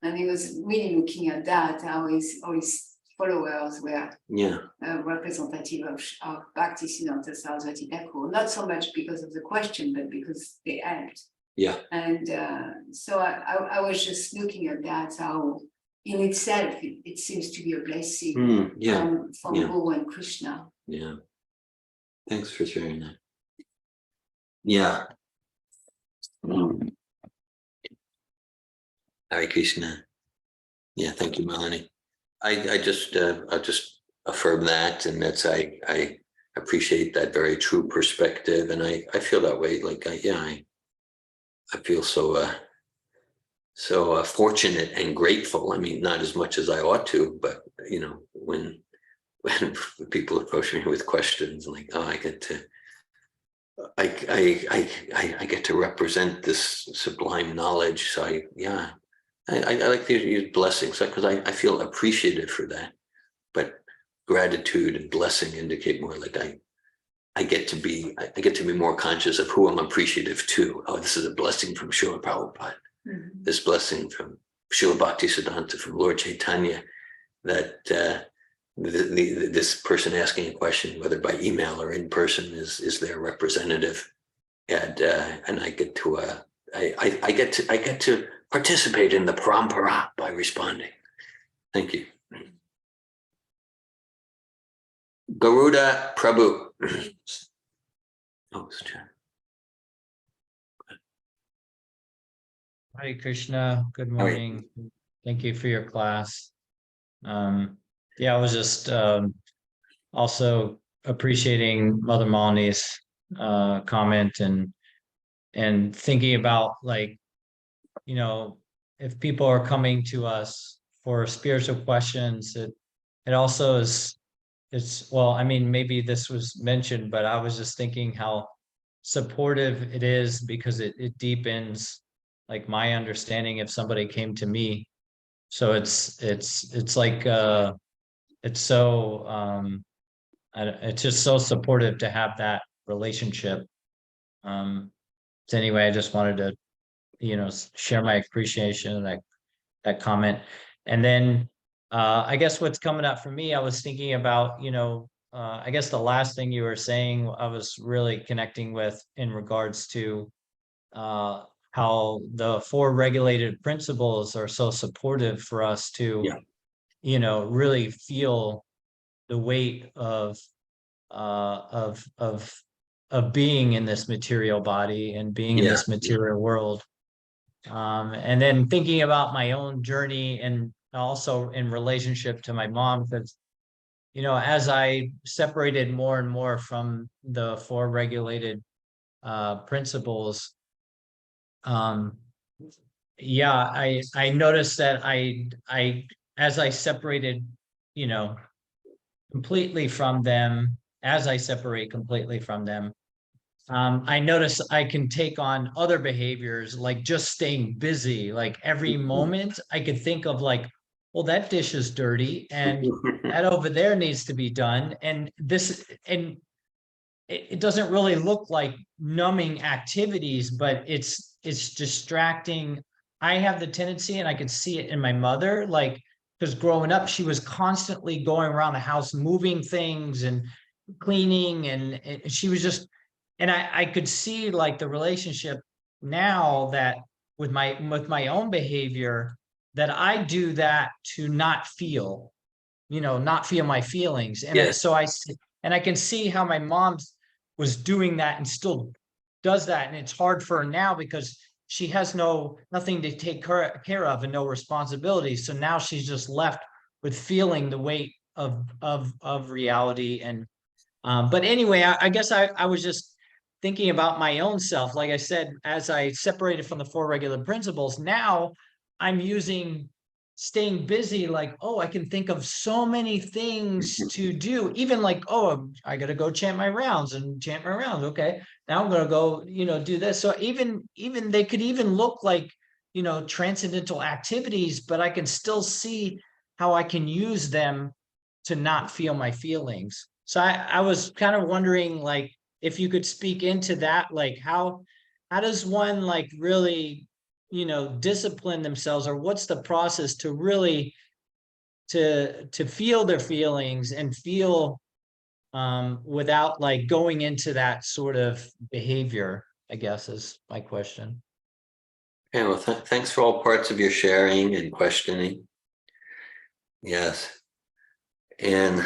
and he was really looking at that, how his followers were representative of Bhaktisiddhanta Saraswati Thakur, not so much because of the question, but because they helped. Yeah. And so I was just looking at that, how in itself it seems to be a blessing from Guru and Krishna. Yeah. Thanks for sharing that. Yeah. Hare Krishna. Yeah, thank you, Malini. I'll just affirm that, and that's I appreciate that very true perspective, and I feel that way. Like I feel so fortunate and grateful. I mean, not as much as I ought to, but when people approach me with questions, like, oh, I get to represent this sublime knowledge. So I like to use blessings because I feel appreciative for that, but gratitude and blessing indicate more like I get to be more conscious of who I'm appreciative to. Oh, this is a blessing from Srila Prabhupada. Mhm. This blessing from Srila Bhaktisiddhanta, from Lord Chaitanya, that this person asking a question, whether by email or in person, is their representative, and I get to I get to participate in the parampara by responding. Thank you. Garuda Prabhu. Oh, it's Jen. Hare Krishna, good All right. morning. Thank you for your class. Yeah, I was just also appreciating Mother Malini's comment and thinking about, like, you know, if people are coming to us for spiritual questions, it also is, it's, well, I mean, maybe this was mentioned, but I was just thinking how supportive it is, because it deepens like my understanding if somebody came to me. So it's like it's so it's just so supportive to have that relationship. So anyway, I just wanted to, share my appreciation of that comment. And then I guess what's coming up for me, I was thinking about, I guess the last thing you were saying, I was really connecting with in regards to how the four regulated principles are so supportive for us to, really feel the weight of being in this material body and being in this material world. And then thinking about my own journey and also in relationship to my mom, because, as I separated more and more from the four regulated principles, I noticed that I as I separated, completely from them, as I separate completely from them, I notice I can take on other behaviors, like just staying busy. Like every moment I could think of, like, well, that dish is dirty and that over there needs to be done. And it doesn't really look like numbing activities, but it's distracting. I have the tendency, and I could see it in my mother, like, because growing up, she was constantly going around the house, moving things and cleaning, and she was just, and I could see like the relationship now that with my own behavior, that I do that to not feel, not feel my feelings. And Yes. so and I can see how my mom was doing that and still does that. And it's hard for her now because she has nothing to take care of and no responsibility. So now she's just left with feeling the weight of reality. And but anyway, I guess I was just thinking about my own self. Like I said, as I separated from the four regular principles, now I'm using staying busy, like, oh, I can think of so many things to do, even like, oh, I got to go chant my rounds and chant my rounds. Okay, now I'm going to go, do this. So even they could even look like, transcendental activities, but I can still see how I can use them to not feel my feelings. So I was kind of wondering, like, if you could speak into that, like how does one, like, really, discipline themselves, or what's the process to really to feel their feelings and feel without like going into that sort of behavior, I guess, is my question. Okay, well, thanks for all parts of your sharing and questioning. Yes. And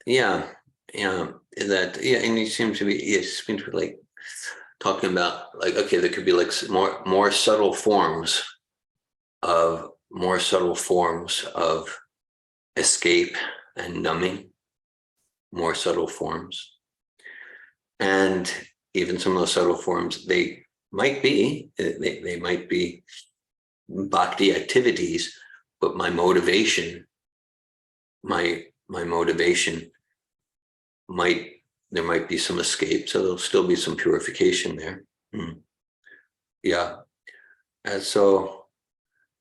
and you seem to be, like talking about, like, okay, there could be like more subtle forms of escape and numbing, more subtle forms. And even some of those subtle forms, they might be bhakti activities, but my motivation there might be some escape, so there'll still be some purification there. Yeah, And so,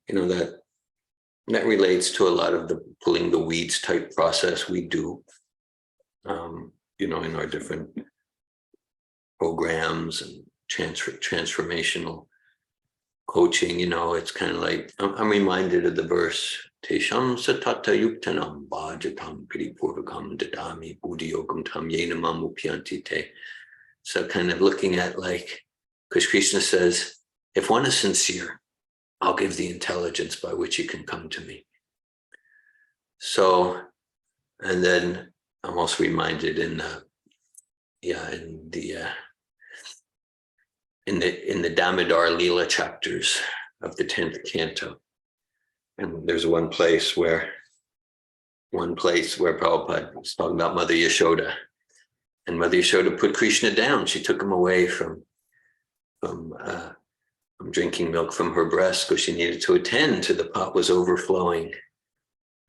that relates to a lot of the pulling the weeds type process we do, in our different programs and transformational coaching. It's kind of like, I'm reminded of the verse, Tesham satata yuktanam bhajatam piripurvakam dadami buddhiyogam tam yenamam upyanti te. So kind of looking at because Krishna says, if one is sincere, I'll give the intelligence by which he can come to me. So, and then I'm also reminded in the Damodar Leela chapters of the 10th canto. And there's one place where Prabhupada was talking about Mother Yashoda. And Mother Yashoda put Krishna down. She took him away from drinking milk from her breast because she needed to attend to the pot was overflowing.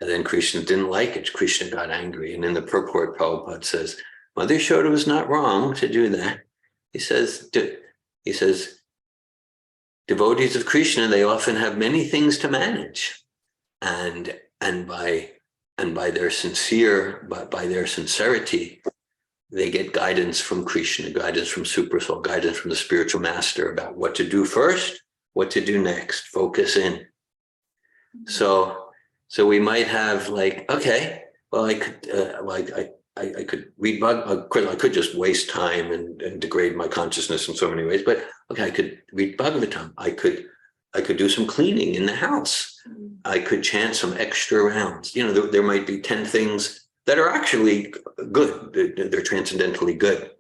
And then Krishna didn't like it. Krishna got angry. And in the purport, Prabhupada says, Mother Yashoda was not wrong to do that. He says, devotees of Krishna, they often have many things to manage. And by their sincerity, they get guidance from Krishna, guidance from Supersoul, guidance from the spiritual master about what to do first, what to do next, focus in. So we might have okay, well, I could read I could just waste time and degrade my consciousness in so many ways, but okay, I could read Bhagavatam. I could do some cleaning in the house. I could chant some extra rounds. There might be 10 things that are actually good. They're transcendentally good.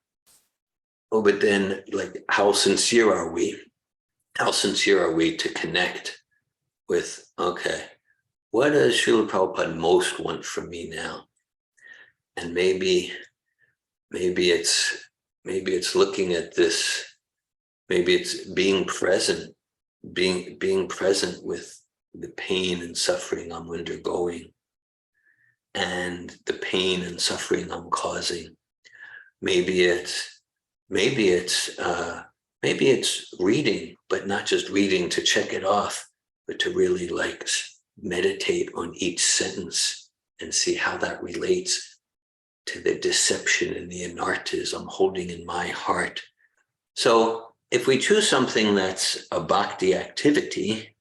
Oh, but then how sincere are we? How sincere are we to connect with, okay, what does Srila Prabhupada most want from me now? And maybe it's looking at this, maybe it's being present with the pain and suffering I'm undergoing and the pain and suffering I'm causing. Maybe it's reading, but not just reading to check it off, but to really meditate on each sentence and see how that relates to the deception and the anartas I'm holding in my heart. So if we choose something that's a bhakti activity,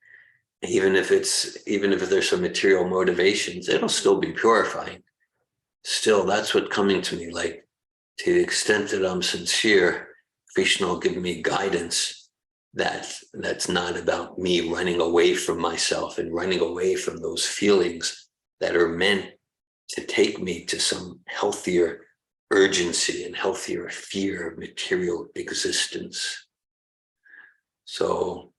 even if there's some material motivations, it'll still be purifying. Still, that's what's coming to me. To the extent that I'm sincere, Krishna will give me guidance that's not about me running away from myself and running away from those feelings that are meant to take me to some healthier urgency and healthier fear of material existence. So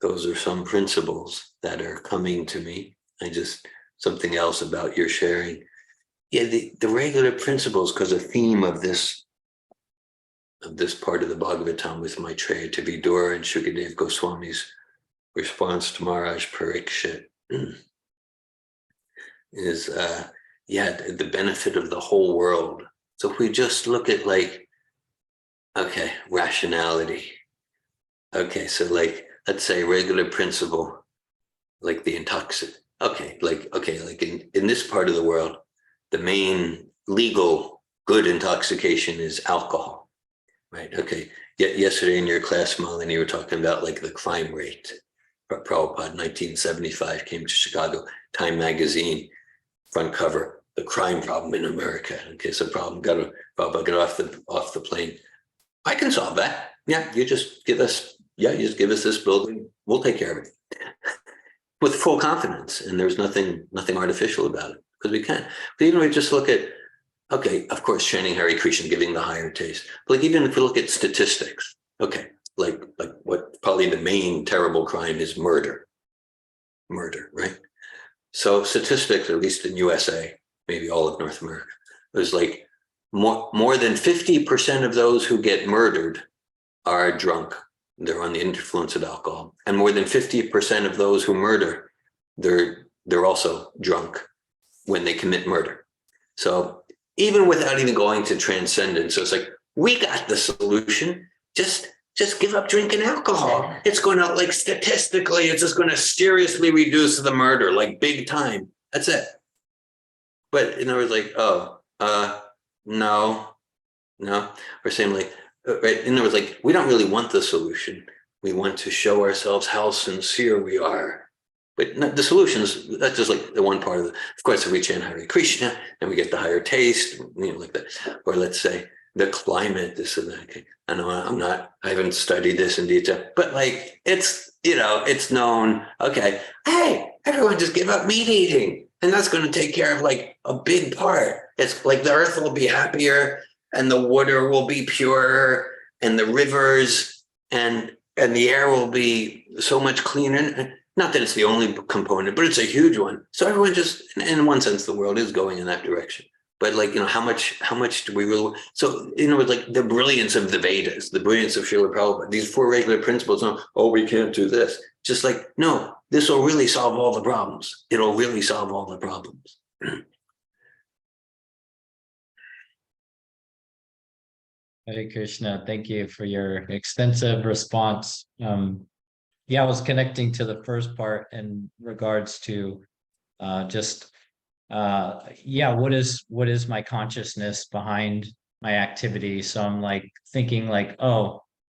those are some principles that are coming to me. Something else about your sharing. Yeah, the regular principles, because a theme of this part of the Bhagavatam with Maitreya to Vidura and Shukadev Goswami's response to Maharaj Parikshit is the benefit of the whole world. So if we just look at rationality. Okay, so let's say regular principle, the intoxicant. In this part of the world, the main legal good intoxication is alcohol, right? Okay. Yesterday in your class, Malini, you were talking about the crime rate. Prabhupada, 1975, came to Chicago, Time magazine, front cover, the crime problem in America. Okay, so Prabhupada got off the plane. I can solve that. Yeah, you just give us this building, we'll take care of it. With full confidence, and there's nothing artificial about it, because we can. But even if we just look at, okay, of course, chanting Hare Krishna, giving the higher taste. But even if we look at statistics, okay, what probably the main terrible crime is murder, right? So statistics, at least in USA, maybe all of North America, there's more than 50% of those who get murdered are drunk. They're on the influence of alcohol. And more than 50% of those who murder, they're also drunk when they commit murder. So even without even going to transcendence, so it's we got the solution. Just just give up drinking alcohol. It's going to, like, statistically, it's just going to seriously reduce the murder, like, big time. That's it. But in other words, like, no. We're saying, like, right. In other words, like, we don't really want the solution. We want to show ourselves how sincere we are. But the solutions, that's just like the one part of it. Of course, if we chant Hare Krishna and we get the higher taste, like that. Or let's say the climate, this and that. Okay. I know I haven't studied this in detail, but like, it's, it's known. Okay. Hey, everyone just give up meat eating. And that's going to take care of like a big part. It's like the earth will be happier and the water will be purer and the rivers and the air will be so much cleaner. Not that it's the only component, but it's a huge one. So everyone just, in one sense, the world is going in that direction. But like, how much do we really, so, it's like the brilliance of the Vedas, the brilliance of Srila Prabhupada, these 4 regular principles, we can't do this. Just like, no, this will really solve all the problems. It'll really solve all the problems. Hare Krishna, thank you for your extensive response. Yeah, I was connecting to the first part in regards to what is my consciousness behind my activity? So I'm like thinking like,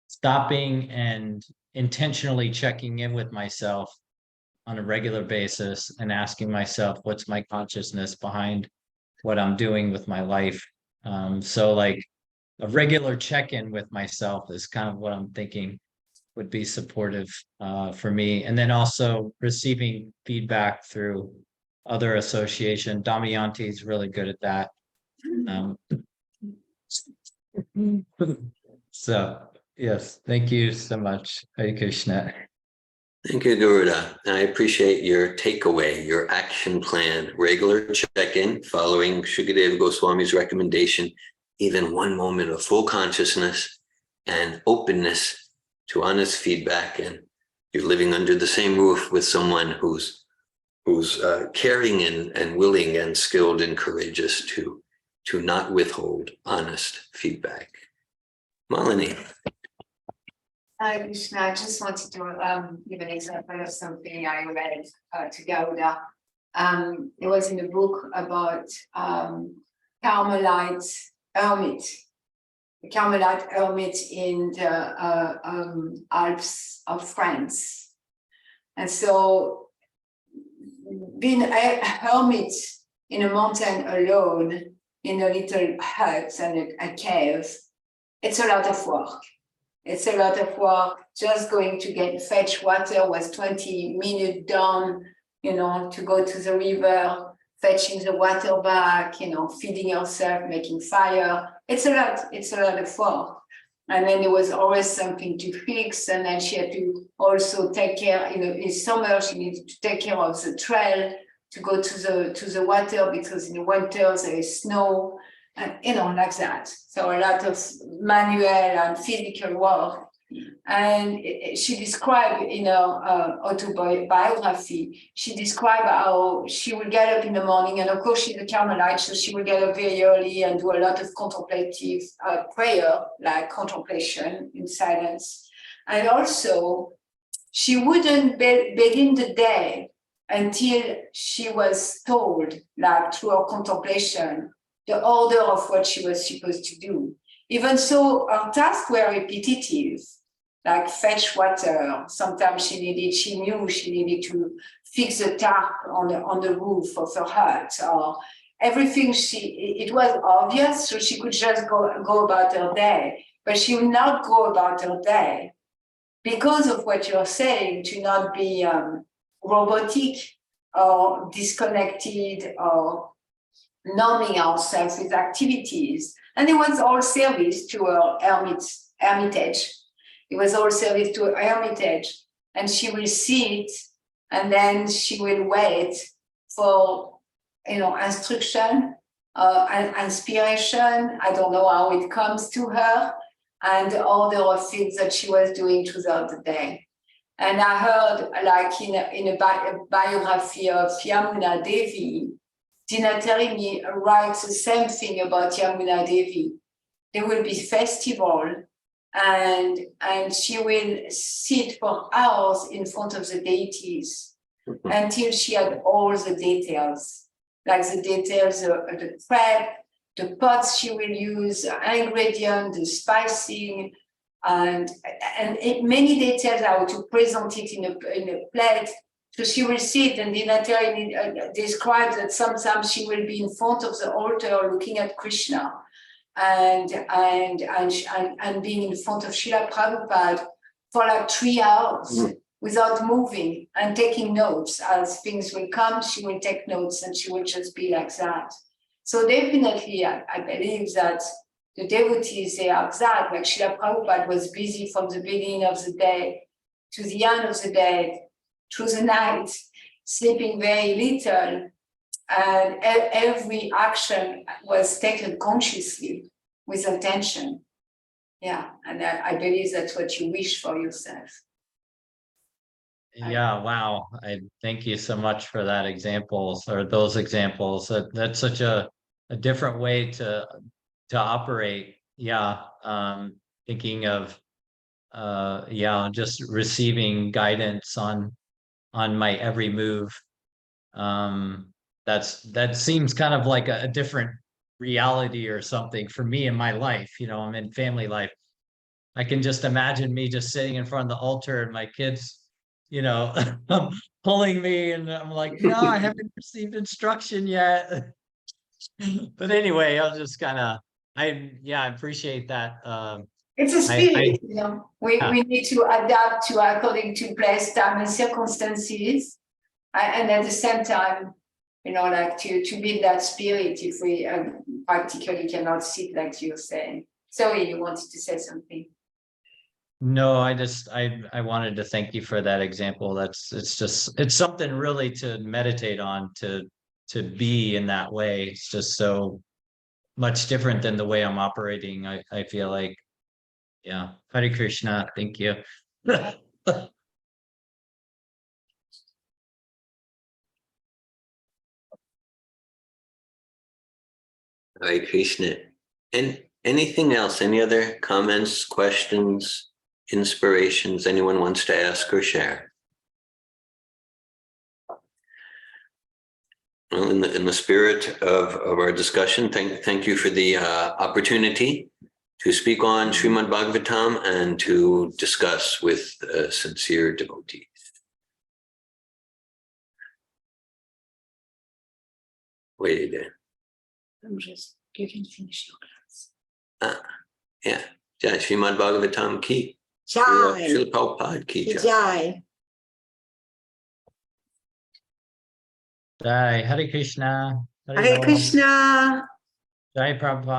stopping and intentionally checking in with myself on a regular basis and asking myself, what's my consciousness behind what I'm doing with my life? So like a regular check-in with myself is kind of what I'm thinking would be supportive for me. And then also receiving feedback through other association. Damayanti is really good at that. So yes, thank you so much, Hare Krishna. Thank you, Garuda. I appreciate your takeaway, your action plan, regular check-in following Shukadeva Goswami's recommendation, even one moment of full consciousness and openness to honest feedback, and you're living under the same roof with someone who's caring and willing and skilled and courageous to not withhold honest feedback. Malini. Hi, Krishna. I just wanted to give an example of something I read to Gauda. It was in a book about Carmelite hermit. The Carmelite hermit in the Alps of France. And so being a hermit in a mountain alone, in a little hut and a cave, it's a lot of work. It's a lot of work. Just going to fetch water was 20 minutes down, to go to the river, fetching the water back, feeding yourself, making fire. It's a lot of work. And then there was always something to fix. And then she had to also take care, in summer, she needed to take care of the trail to go to the water, because in the winter there is snow, and like that. So a lot of manual and physical work. And she described in her autobiography, she described how she would get up in the morning, and of course she's a Carmelite, so she would get up very early and do a lot of contemplative prayer, like contemplation in silence. And also, she wouldn't begin the day until she was told, like through her contemplation, the order of what she was supposed to do. Even so, her tasks were repetitive, like fetch water. Sometimes she knew she needed to fix the tarp on the roof of her hut, or everything it was obvious, so she could just go about her day, but she would not go about her day because of what you're saying, to not be robotic or disconnected or numbing ourselves with activities. And it was all service to her hermitage. It was all service to her hermitage. And she will sit, and then she will wait for, instruction, and inspiration. I don't know how it comes to her, and the order of things that she was doing throughout the day. And I heard, like in a biography of Yamuna Devi, Dinatarini writes the same thing about Yamuna Devi. There will be festival, and she will sit for hours in front of the deities until she had all the details, like the details of the prep, the pots she will use, the ingredient, the spicing, and many details how to present it in a plate. So she will sit, and the Natalie describes that sometimes she will be in front of the altar looking at Krishna and being in front of Srila Prabhupada for like 3 hours without moving and taking notes. As things will come, she will take notes and she will just be like that. So definitely, I believe that the devotees, they are that, like Srila Prabhupada was busy from the beginning of the day to the end of the day, through the night, sleeping very little, and every action was taken consciously with attention. Yeah, and I believe that's what you wish for yourself. Yeah, wow. I thank you so much for that examples or those examples. That's such a different way to operate. Yeah. Thinking of just receiving guidance on my every move. That seems kind of like a different reality or something for me in my life. I'm in family life. I can just imagine me just sitting in front of the altar and my kids, pulling me, and I'm like, no, I haven't received instruction yet. But anyway, I'll just kind of, I appreciate that. It's a spirit, We Yeah. need to adapt to according to place, time, and circumstances, and at the same time, like to build that spirit. If we practically cannot sit, like you're saying. Sorry, you wanted to say something. No, I wanted to thank you for that example. It's something really to meditate on, to be in that way. It's just so much different than the way I'm operating. I feel like, yeah. Hare Krishna. Thank you. Hare Krishna. And anything else? Any other comments, questions, inspirations anyone wants to ask or share? Well, in the spirit of our discussion, thank you for the opportunity to speak on Srimad Bhagavatam and to discuss with sincere devotees. Wait there. I'm just giving finish your class. Yeah. Jai Srimad Bhagavatam ki. Jai. Srila Prabhupada ki jai. Jai. Jai Hare Krishna. Hare Bol. Krishna. Jai Prabhupada.